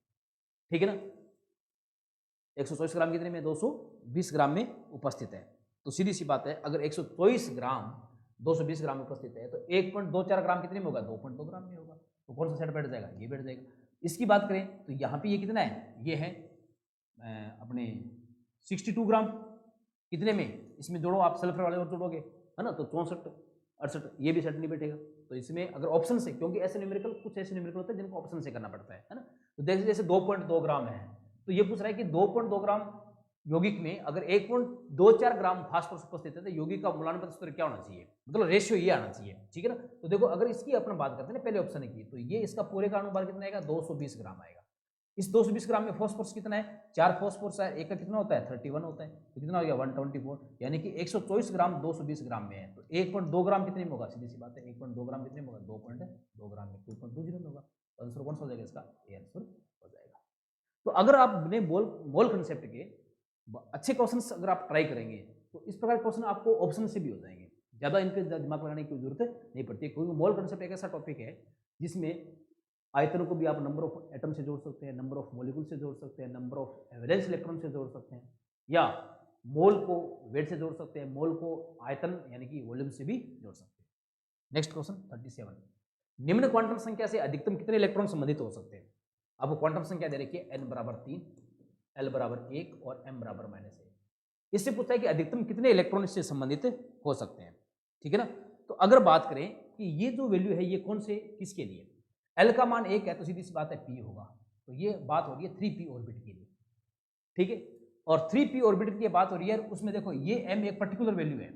ठीक है ना। 124 ग्राम कितने में 220 ग्राम में उपस्थित है। तो सीधी सी बात है, अगर 124 ग्राम 220 ग्राम में उपस्थित है तो 1.24 ग्राम कितने में होगा 2.2 ग्राम में होगा। तो कौन सा सेट बैठ जाएगा, ये बैठ जाएगा। इसकी बात करें तो यहाँ पे ये कितना है, ये है अपने 62 ग्राम। कितने में, इसमें जोड़ो आप सल्फर वाले और जोड़ोगे है ना, तो 64 68, ये भी सेट नहीं बैठेगा। तो इसमें अगर ऑप्शन से, क्योंकि ऐसे न्यूमेरिकल कुछ ऐसे न्यूमेरिकल होते हैं जिनको ऑप्शन से करना पड़ता है ना। तो देखिए जैसे 2.2 ग्राम है, तो ये पूछ रहा है कि 2.2 ग्राम यौगिक में अगर 1.24 ग्राम फास्फोरस उपस्थित है तो यौगिक का मूलानुपाती सूत्र क्या होना चाहिए, मतलब रेशियो ये आना चाहिए, ठीक है ना। तो देखो अगर इसकी अपन बात करते हैं ना पहले ऑप्शन की, तो ये इसका पूरे का अनुपात कितना आएगा 220 ग्राम आएगा। इस 220 ग्राम में फास्फोरस कितना है, 4 फास्फोरस है, एक का कितना होता है 31 होता है, तो कितना हो गया 124, यानी कि 124 ग्राम 220 ग्राम में है। तो 1.2 ग्राम कितने में होगा, सीधी सी बात है 1.2 ग्राम कितने में होगा 2.2 ग्राम में 2.20 में होगा। तो आंसर कौन सा हो जाएगा इसका, ए आंसर हो जाएगा। तो अगर आपने मोल कंसेप्ट के अच्छे क्वेश्चन अगर आप ट्राई करेंगे तो इस प्रकार के क्वेश्चन आपको ऑप्शन से भी हो जाएंगे, ज़्यादा इनके दिमाग लगाने की जरूरत नहीं पड़ती, क्योंकि मोल कंसेप्ट एक ऐसा टॉपिक है जिसमें आयतन को भी आप नंबर ऑफ एटम से जोड़ सकते हैं, नंबर ऑफ मॉलिक्यूल से जोड़ सकते हैं, नंबर ऑफ वैलेंस इलेक्ट्रॉन से जोड़ सकते हैं, या मोल को वेट से जोड़ सकते हैं, मोल को आयतन यानी कि वॉल्यूम से भी जोड़ सकते हैं। नेक्स्ट क्वेश्चन 37, निम्न क्वांटम संख्या से अधिकतम कितने इलेक्ट्रॉन संबंधित हो सकते हैं। आपको क्वांटम संख्या दे रखी है n बराबर 3, l बराबर 1 और m बराबर -1। इससे पूछता है कि अधिकतम कितने इलेक्ट्रॉन इससे संबंधित हो सकते हैं, ठीक है ना। तो अगर बात करें कि ये जो वैल्यू है ये कौन से किसके लिए, L का मान 1 है तो सीधी सी बात है P होगा। तो ये बात हो रही है 3p ऑर्बिट के लिए, ठीक है। और 3p ऑर्बिट की बात हो रही है, उसमें देखो ये m एक पर्टिकुलर वैल्यू है,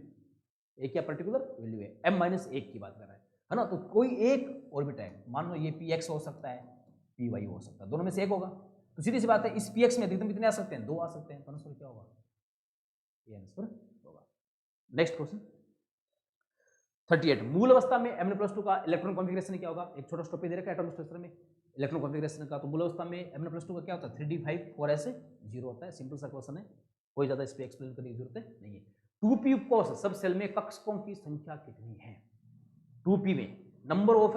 एक क्या पर्टिकुलर वैल्यू है, m-1 की बात कर रहा है ना। तो कोई एक ऑर्बिट है, मान लो ये px हो सकता है, py हो सकता है, दोनों में से एक होगा। तो सीधी सी बात है इस px में अधिकतम कितने आ सकते हैं, 2 आ सकते हैं। तो आंसर क्या होगा, ये आंसर होगा। नेक्स्ट क्वेश्चन 38, मूल अवस्था में Mn+2 का इलेक्ट्रॉन कॉन्फिगरेशन क्या होगा। एक छोटा टॉपिक दे रखा है एटॉमिक स्ट्रक्चर में इलेक्ट्रॉन कॉन्फिगरेशन का। तो मूल अवस्था में Mn+2 का क्या होता है 3d5 4s 0 होता है। सिंपल सा क्वेश्चन है, कोई ज्यादा इस पर एक्सप्लेन करने की जरूरत नहीं है। 2p उपकोष सब सेल में कक्षकों की संख्या कितनी है। 2p में नंबर ऑफ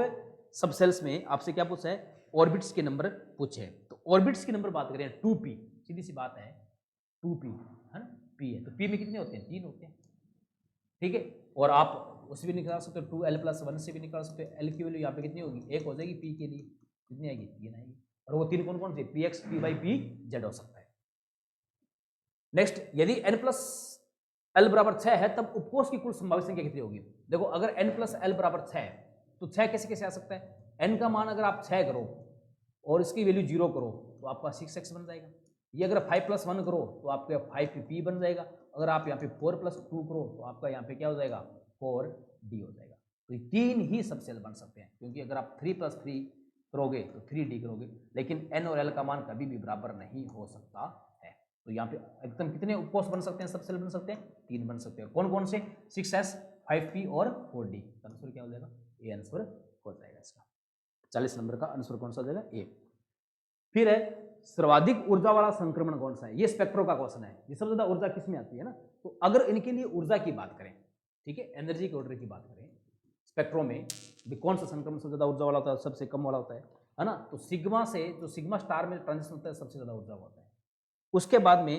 सब सेल्स में आपसे क्या पूछा है, ऑर्बिट्स के नंबर पूछे। तो ऑर्बिट्स के नंबर बात करें 2p, सीधी सी बात है 2p है ना, p है तो p में कितने होते हैं 3 होते हैं, ठीक है। और आप उससे भी निकाल सकते हो 2l+1 से भी निकाल सकते हो। l की वैल्यू यहाँ पे कितनी होगी 1 हो जाएगी, p के लिए कितनी आएगी 3 आएगी। और वो 3 कौन कौन से px py pz हो सकता है। नेक्स्ट, यदि n+l बराबर 6 है तब उपकोष की कुल संभावित संख्या कितनी होगी। देखो अगर n+l बराबर 6 है तो 6 कैसे कैसे आ सकता है, n का मान अगर आप 6 करो और इसकी वैल्यू 0 करो तो आपका 6x बन जाएगा। ये अगर 5+1 करो तो आपका 5p बन जाएगा। अगर आप यहाँ पे 4+2 करो तो आपका यहाँ पे क्या हो जाएगा 4d हो जाएगा। तो ये 3 ही सब सेल बन सकते हैं, क्योंकि अगर आप 3+3 करोगे तो 3d करोगे, लेकिन n और l का मान कभी भी बराबर नहीं हो सकता है। तो यहाँ पे अधिकतम कितने उपकोष बन सकते हैं, सब सेल बन सकते हैं 3 बन सकते हैं। कौन कौन से 6s 5p और 4d। आंसर क्या हो जाएगा, ए आंसर हो जाएगा इसका। 40 नंबर का आंसर कौन सा हो जाएगा, ए। फिर है सर्वाधिक ऊर्जा वाला संक्रमण कौन सा है। ये स्पेक्ट्रो का क्वेश्चन है, ये सबसे ज्यादा ऊर्जा किसमें आती है ना। तो अगर इनके लिए ऊर्जा की बात करें, ठीक है, एनर्जी के ऑर्डर की बात करें, स्पेक्ट्रो में भी कौन सा संक्रमण सबसे ज्यादा ऊर्जा वाला होता है, सबसे कम वाला होता है ना। तो सिग्मा से जो सिग्मा स्टार में ट्रांजिशन होता है सबसे ज्यादा ऊर्जा होता है। उसके बाद में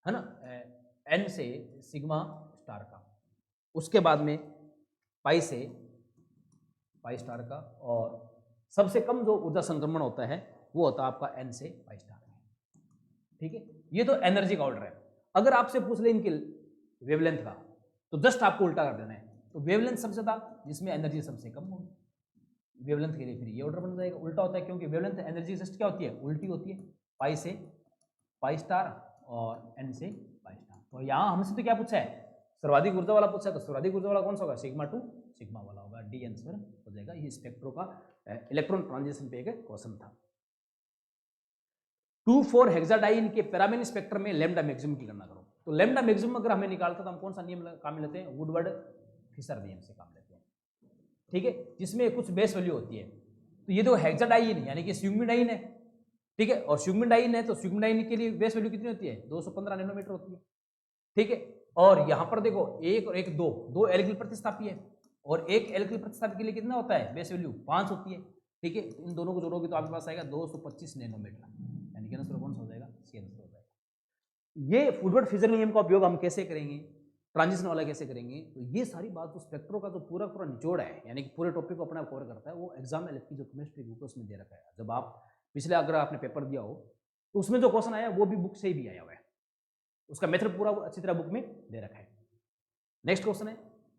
है ना एन से सिग्मा स्टार का, उसके बाद में पाई से पाई स्टार का, और सबसे कम जो ऊर्जा संक्रमण होता है वो होता है आपका n से पाई स्टार में। ठीक है, ये तो एनर्जी का ऑर्डर है। अगर आपसे पूछ ले इनके वेवलेंथ का, तो जस्ट आपको उल्टा कर देना है। तो वेवलेंथ सबसे ज्यादा जिसमें एनर्जी सबसे कम होगी, वेवलेंथ के लिए फिर ये ऑर्डर बन जाएगा। उल्टा होता है क्योंकि वेवलेंथ एनर्जी जस्ट क्या होती है, उल्टी होती है, पाई से पाई स्टार और n से पाई स्टार। तो यहाँ हमसे तो क्या पूछा है, सर्वाधिक ऊर्जा वाला पूछा है, तो सर्वाधिक ऊर्जा वाला कौन सा होगा, सिग्मा टू सिग्मा वाला होगा, डी आंसर हो जाएगा। ये स्पेक्ट्रो का इलेक्ट्रॉन ट्रांजिशन पे एक क्वेश्चन था। 2,4 हेक्साडाइन के पैराबेन स्पेक्ट्रम में लैम्डा मैक्सिमम की गणना करो। तो लैम्डा मैक्सिमम अगर हमें निकालता तो हम कौन सा नियम काम लेते हैं, वुडवर्ड फिशर नियम से काम लेते हैं। ठीक है, जिसमें कुछ बेस वैल्यू होती है। तो ये तो हेक्साडाइन यानी कि स्यूमिडाइन है, ठीक है, और स्यूमिडाइन है तो स्यूमिडाइन के लिए बेस वैल्यू कितनी होती है, 215 नैनोमीटर होती है। ठीक है, और यहां पर देखो एक और एक दो एल्किल प्रतिस्थापी है, और एक एल्किल प्रतिस्थापी के लिए कितना होता है, बेस वैल्यू 5 होती है। ठीक है, इन दोनों को जोड़ोगे तो आपके पास आएगा 225 नैनोमीटर, यानी कि आंसर कौन सा हो जाएगा, सी आंसर हो जाएगा। ये वुडवर्ड फिशर नियम का उपयोग हम कैसे करेंगे, ट्रांजिशन वाला कैसे करेंगे, तो ये सारी बात तो स्पेक्ट्रो का जो पूरा निचोड़ है, यानी कि पूरे टॉपिक को अपना कवर करता है, वो एग्जाम में की जो केमिस्ट्री बुक है उसमें दे रखा है। जब आप पिछले अगर आपने पेपर दिया हो तो उसमें जो क्वेश्चन आया वो भी बुक से ही भी आया हुआ है, उसका मेथड पूरा अच्छी तरह बुक में दे रखा है। नेक्स्ट क्वेश्चन है,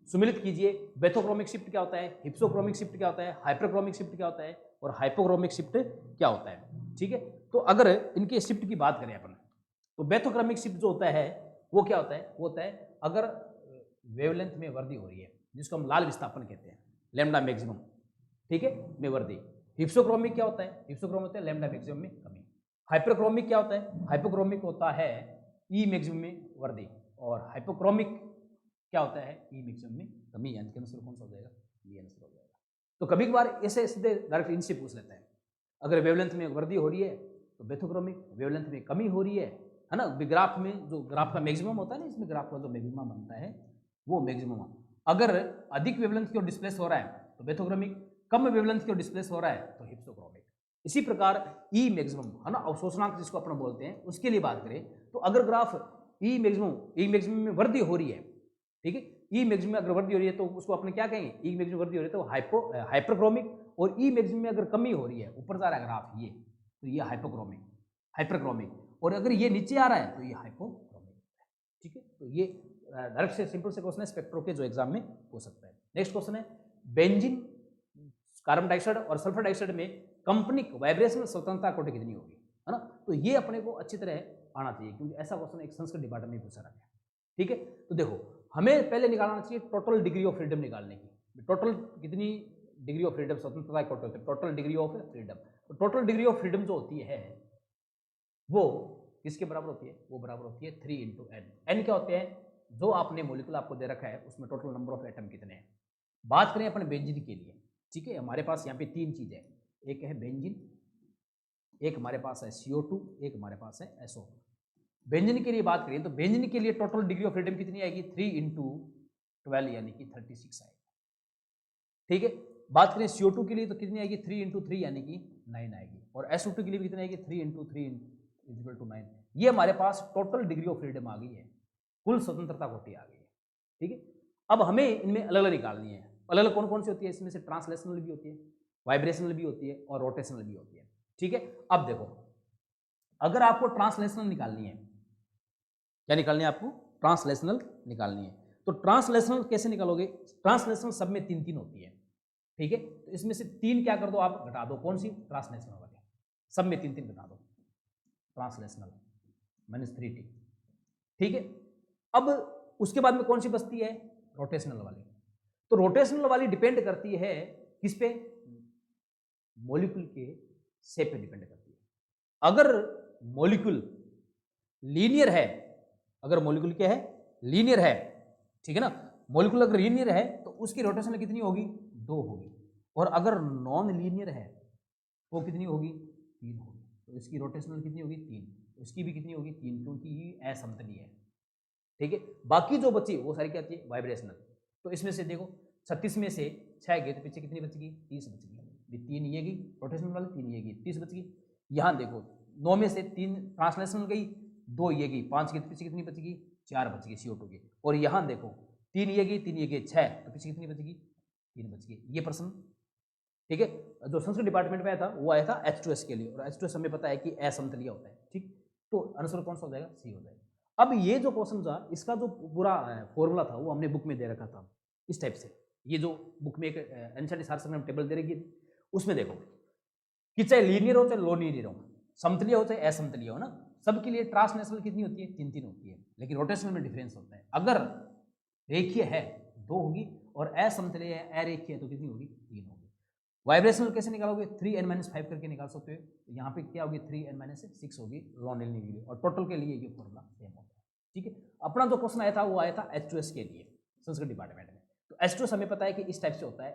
सुमिलित कीजिए बेथोक्रोमिक शिफ्ट क्या होता है, हिप्सोक्रोमिक शिफ्ट क्या होता है, हाइपरक्रोमिक शिफ्ट क्या होता है, और हाइपोक्रोमिक शिफ्ट क्या होता है। ठीक है, तो अगर इनके शिफ्ट की बात करें अपन, तो बेथोक्रोमिक शिफ्ट जो होता है वो क्या होता है, वो होता है अगर वेवलेंथ में वृद्धि हो रही है, जिसको हम लाल विस्थापन कहते हैं, लैम्डा मैक्सिमम, ठीक है, में वृद्धि। हिप्सोक्रोमिक क्या होता है, हिप्सोक्रोमिक होता है लैम्डा मैक्सिमम में कमी। हाइपरक्रोमिक क्या होता है, हाइपोक्रोमिक होता है ई मैक्सिमम में वृद्धि, और हाइपोक्रोमिक क्या होता है, ई मैक्सिमम में कमी। यानी कि आंसर कौन सा हो जाएगा, ये आंसर हो जाएगा। तो कभी कभार ऐसे सीधे डायरेक्ट इनसे पूछ लेता है, अगर वेवलेंथ में वृद्धि हो रही है तो बेथोक्रोमिक, वेवलेंथ में कमी हो रही है ना, ग्राफ में जो ग्राफ का मैक्सिमम होता है ना, इसमें ग्राफ का जो मैक्सिमम बनता है वो मैक्सिमम, अगर अधिक वेवलेंथ की ओर डिस्प्लेस हो रहा है तो बेथोक्रोमिक, कम वेवलेंथ की ओर डिस्प्लेस हो रहा है तो हिप्सोक्रोमिक। इसी प्रकार ई मैक्सिमम है ना, अवशोषणांक जिसको अपन बोलते हैं, उसके लिए बात करें तो अगर ग्राफ ई मैक्सिमम में वृद्धि हो रही है, ठीक है, ई मैक्सिमम में अगर वृद्धि हो रही है तो उसको अपने क्या कहेंगे, ई मैक्सिमम वृद्धि हो रही है तो हाइपरक्रोमिक, और ई मैक्सिमम में अगर कमी हो रही है, ऊपर जा रहा है ग्राफ ये, तो ये हाइपरक्रोमिक, और अगर ये नीचे आ रहा है तो ये हाइपोक्रोमिक। ठीक है, तो ये डायरेक्ट से सिंपल से क्वेश्चन है, स्पेक्ट्रो के जो एग्जाम में हो सकता है। नेक्स्ट क्वेश्चन है, बेंजीन, कार्बन डाइऑक्साइड और सल्फर डाइऑक्साइड में कंपनिक वाइब्रेशनल स्वतंत्रता कोटि कितनी होगी, है ना। तो ये अपने को अच्छी तरह आना चाहिए, क्योंकि ऐसा क्वेश्चन एक संस्कृत डिपार्टमेंट में पूछा रहा है। ठीक है, तो देखो हमें पहले निकालना चाहिए टोटल डिग्री ऑफ फ्रीडम निकालने की, टोटल कितनी डिग्री ऑफ फ्रीडम स्वतंत्रता कोटि होती है, टोटल डिग्री ऑफ फ्रीडम। तो टोटल डिग्री ऑफ फ्रीडम जो होती है वो किसके बराबर होती है, वो बराबर होती है 3 × n। n क्या होते हैं, जो आपने मॉलिक्यूल आपको दे रखा है उसमें टोटल नंबर ऑफ एटम कितने हैं। बात करें अपन बेंजीन के लिए, ठीक है, हमारे पास यहाँ पे 3 चीज है, एक है बेंजीन, एक हमारे पास है CO2, एक हमारे पास है SO2। बेंजीन के लिए बात करें तो बेंजीन के लिए टोटल डिग्री ऑफ फ्रीडम कितनी आएगी, 3 × 12 यानी कि 36 आएगी। ठीक है, बात करें CO2 के लिए तो कितनी आएगी, 3 × 3 यानी कि 9 आएगी, और SO2 के लिए भी कितनी आएगी, 3 × 3 = 9। ये हमारे पास टोटल डिग्री ऑफ फ्रीडम आ गई है, कुल स्वतंत्रता कोटि आ गई है। ठीक है, अब हमें इनमें अलग अलग निकालनी है। अलग अलग कौन कौन सी होती है, इसमें से ट्रांसलेशनल भी होती है, वाइब्रेशनल भी होती है, और रोटेशनल भी होती है। ठीक है, अब देखो अगर आपको ट्रांसलेशनल निकालनी है, क्या निकालनी है आपको, ट्रांसलेशनल निकालनी है, तो ट्रांसलेशनल कैसे निकालोगे, ट्रांसलेशनल सब में 3 होती है। ठीक है, तो इसमें से 3 क्या कर दो आप, घटा दो, कौन सी, ट्रांसलेशनल वाली, सब में 3 घटा दो, ट्रांसलेशनल -3t। ठीक है, अब उसके बाद में कौन सी बचती है, रोटेशनल वाली। तो रोटेशनल वाली डिपेंड करती है किस पे, मॉलिक्यूल के शेप पे डिपेंड करती है। अगर मॉलिक्यूल लीनियर है, अगर मॉलिक्यूल क्या है, लीनियर है, ठीक है ना, मॉलिक्यूल अगर लीनियर है तो उसकी रोटेशन कितनी होगी, 2 होगी, और अगर नॉन लीनियर है वो कितनी होगी, 3 होगी। तो इसकी रोटेशनल कितनी होगी, 3, तो इसकी भी कितनी होगी, 3, क्योंकि ये असमतलीय है। ठीक है, बाकी जो बची वो सारी क्या आती है, वाइब्रेशनल। तो इसमें से देखो 36 में से 6 गए तो पीछे कितनी बचेगी, 30 बचेगी, 3 ये गई रोटेशनल वाली, 3 ये गई, 30 बच गई। यहाँ देखो 9 में से 3 ट्रांसलेशनल गई, 2 ये गई, 5 के पीछे कितनी बचेगी, 4 बच गई CO2 की। और यहाँ देखो 3 ये गई, 3 ये गई, 6, तो पीछे कितनी बचेगी, 3 बच गई। ये प्रश्न ठीक है। जो संस्कृत डिपार्टमेंट में आया था वो आया था H2S के लिए, और H2S हमें पता है कि असमतलीय होता है, ठीक। तो आंसर कौन सा हो जाएगा, सी हो जाएगा। अब ये जो क्वेश्चन था इसका जो पूरा फॉर्मूला था वो हमने बुक में दे रखा था इस टाइप से। ये जो बुक में एक एनसीईआरटी सार संग्रह टेबल दे रखी थी, उसमें देखो कि चाहे लीनियर हो चाहे लो लीनियर हो, समतलीय हो चाहे असमतलीय हो ना, सबके लिए ट्रांसनेशनल कितनी होती है, 3 होती है, लेकिन रोटेशनल में डिफरेंस होता है। अगर रेखीय है 2 होगी और असमतलीय है, अरेखीय है, तो कितनी होगी, 3 होगी। वाइब्रेशनल कैसे निकालोगे, 3n-5 करके निकाल सकते हो। यहाँ पे क्या होगी, 3n-6 होगी लॉन एल की, और टोटल के लिए ये फॉर्मूला सेम होता है, ठीक है। अपना जो क्वेश्चन आया था वो आया था H2S के लिए संस्कृत डिपार्टमेंट में। तो H2S हमें पता है कि इस टाइप से होता है,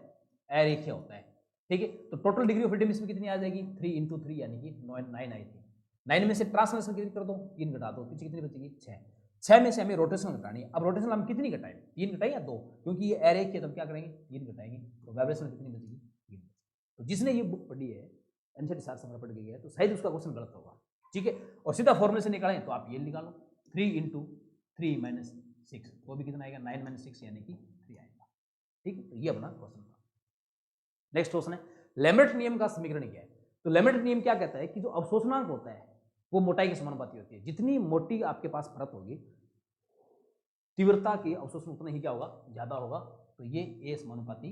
अरेखीय होता है, ठीक है। तो टोटल डिग्री ऑफ फ्रीडम इसमें कितनी आ जाएगी, 3 × 3 यानी कि 9 आई थी। 9 में से ट्रांसलेशन कितनी कर दो, 3 घटा दो, पीछे कितनी बचेगी, 6। 6 में से हमें रोटेशन घटानी है। अब रोटेशन हम कितनी घटाएं, 3 घटाएं या 2, क्योंकि ये अरेखीय है तो क्या करेंगे, 3 घटाएंगे, तो वाइब्रेशन कितनी बचेगी, 3। तो जिसने ये बुक पढ़ी है एनसीईआरटी सार संग्रह पढ़ गई है, तो शायद उसका क्वेश्चन गलत होगा, ठीक है। और सीधा फॉर्मूले से निकालें तो आप ये निकालो, 3 × 3 - 6, वो भी कितना आएगा, 9 - 6 यानी कि 3 आएगा, ठीक है। तो ये अपना क्वेश्चन था। नेक्स्ट क्वेश्चन है, लेमर्ट नियम का समीकरण क्या है। तो लेमर्ट नियम क्या कहता है कि जो अवशोषणांक होता है वो मोटाई के समानुपाती होती है। जितनी मोटी आपके पास परत होगी, तीव्रता की अवशोषण उतना ही क्या होगा, ज्यादा होगा। तो ये ए समानुपाती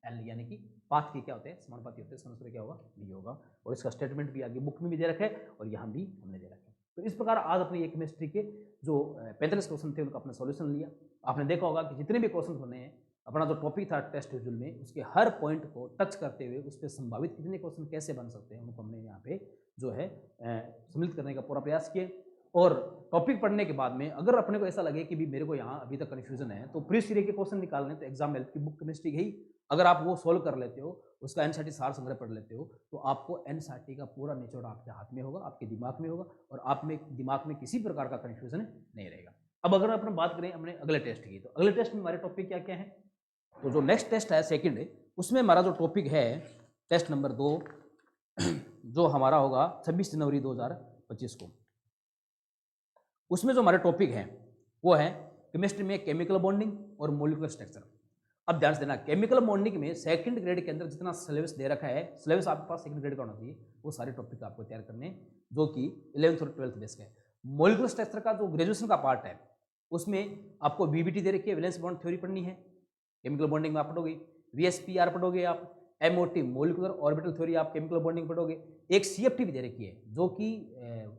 एल, यानी कि पाथ के क्या होते हैं, समानुपाती होते हैं, इसका आंसर क्या होगा, बी होगा। और इसका स्टेटमेंट भी आगे बुक में भी दे रखा है और यहाँ भी हमने दे रखा है। तो इस प्रकार आज अपनी एक केमिस्ट्री के जो 45 क्वेश्चन थे उनका अपना सॉल्यूशन लिया। आपने देखा होगा कि जितने भी क्वेश्चन बने हैं, अपना जो टॉपिक था टेस्ट शेड्यूल में, उसके हर पॉइंट को टच करते हुए उस पर संभावित कितने क्वेश्चन कैसे बन सकते हैं उनको हमने यहाँ पे जो है सम्मिलित करने का पूरा प्रयास किया। और टॉपिक पढ़ने के बाद में अगर अपने को ऐसा लगे कि भी मेरे को यहाँ अभी तक कन्फ्यूजन है, तो प्री सीरीज के क्वेश्चन निकालने, तो एग्जाम हेल्प की बुक केमिस्ट्री गई, अगर आप वो सोल्व कर लेते हो, उसका एनसीईआरटी सार संग्रह पढ़ लेते हो, तो आपको एनसीईआरटी का पूरा निचोड़ आपके हाथ में होगा, आपके दिमाग में होगा, और आप में दिमाग में किसी प्रकार का कन्फ्यूजन नहीं रहेगा। अब अगर अपन बात करें अपने अगले टेस्ट की, तो अगले टेस्ट में हमारे टॉपिक क्या क्या है। तो जो नेक्स्ट टेस्ट है सेकंड है, उसमें हमारा जो टॉपिक है टेस्ट नंबर 2 जो हमारा होगा 26 जनवरी 2025 को, उसमें जो हमारे टॉपिक हैं वो है केमिस्ट्री में केमिकल बॉन्डिंग और मॉलिक्यूलर स्ट्रक्चर। अब ध्यान से देना, केमिकल बॉन्डिंग में सेकंड ग्रेड के अंदर जितना सिलेबस दे रखा है, सिलेबस आपके पास सेकंड ग्रेड का होना चाहिए, वो सारे टॉपिक आपको तैयार करने हैं, जो कि 11th और 12th बेस का है। मॉलिक्यूलर स्ट्रक्चर का जो ग्रेजुएशन का पार्ट है, उसमें आपको वीबीटी दे रखी है, वैलेंस बॉन्ड थ्योरी पढ़नी है, केमिकल बॉन्डिंग में आप पढ़ोगे, वीएसपीआर पढ़ोगे आप, एमओटी मॉलिक्यूलर ऑर्बिटल थ्योरी आप केमिकल बॉन्डिंग पढ़ोगे, एक सीएफटी भी दे रखी है, जो कि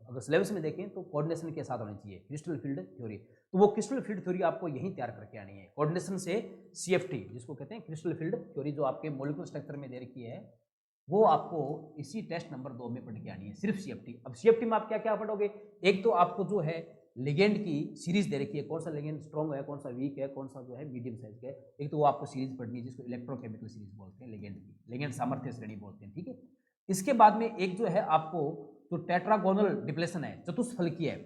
अगर सिलेबस में देखें तो कोऑर्डिनेशन के साथ होनी चाहिए, क्रिस्टल फील्ड थ्योरी। तो वो क्रिस्टल फील्ड थ्योरी आपको यहीं तैयार करके आनी है, कोऑर्डिनेशन से सीएफटी, जिसको कहते हैं क्रिस्टल फील्ड थ्योरी, जो आपके मॉलिक्यूलर स्ट्रक्चर में दे रखी है, वो आपको इसी टेस्ट नंबर 2 में पढ़ के आनी है, सिर्फ सीएफटी। अब सीएफटी में आप क्या क्या पढ़ोगे, एक तो आपको जो है लिगेंड की सीरीज दे रखी है, कौन सा लिगेंड स्ट्रॉन्ग है, कौन सा वीक है, कौन सा जो है मीडियम साइज का है, एक तो वो आपको सीरीज पढ़नी है जिसको इलेक्ट्रोकेमिकल सीरीज बोलते हैं, लिगेंड की, लिगेंड सामर्थ्य श्रेणी बोलते हैं, ठीक है। इसके बाद में एक जो है आपको जो टेट्रागोनल डिप्लेशन है, चतुष्फलकीय है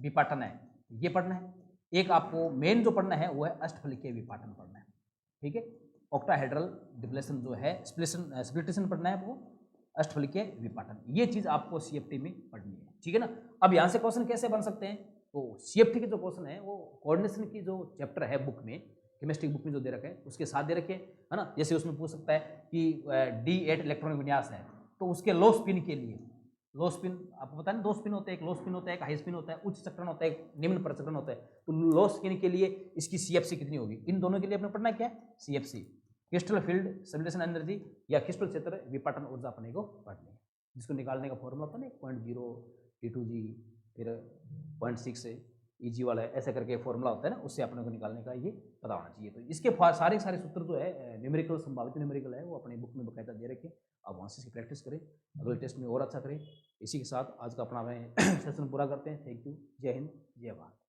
विपाटन है, ये पढ़ना है। एक आपको मेन जो पढ़ना है वो है अष्टफलकीय विपाटन पढ़ना है, ठीक है। ऑक्टाहेड्रल डिप्लेशन जो है स्प्लिटेशन पढ़ना है, वो अष्टफलकीय विपाटन, ये चीज आपको सीएफटी में पढ़नी है, ठीक है ना। अब यहाँ से क्वेश्चन कैसे बन सकते हैं, तो सीएफटी के जो क्वेश्चन है वो कोऑर्डिनेशन की जो चैप्टर है बुक में, केमिस्ट्री बुक में जो दे रखे हैं उसके साथ दे रखे है ना। जैसे उसमें पूछ सकता है कि D8 इलेक्ट्रॉनिक विन्यास है, तो उसके लो स्पिन के लिए, लो स्पिन आपको पता है ना, 2 स्पिन होते हैं, एक लो स्पिन होता है, एक हाई स्पिन होता है, उच्च चक्रण होता है, एक निम्न प्रचक्रण होता है। तो लो स्पिन के लिए इसकी सीएफसी कितनी होगी, इन दोनों के लिए अपने पढ़ना क्या है, CFC, crystal field sublimation energy या क्रिस्टल क्षेत्र विपाटन ऊर्जा अपने को पढ़नी है, जिसको निकालने का फॉर्मूला होता है ना 0.0 T2G फिर 0.6 EG वाला है, ऐसा करके फॉर्मूला होता है ना, उससे अपने को निकालने का ये पता होना चाहिए। तो इसके सारे सूत्र जो है न्यूमेरिकल, संभावित न्यूमेरिकल है, वो अपने बुक में बकायदा दे रखे, आप वहाँ से इसकी प्रैक्टिस करें, अगले टेस्ट में और अच्छा करें। इसी के साथ आज का अपना सेशन पूरा करते हैं। थैंक यू, जय हिंद, जय भारत।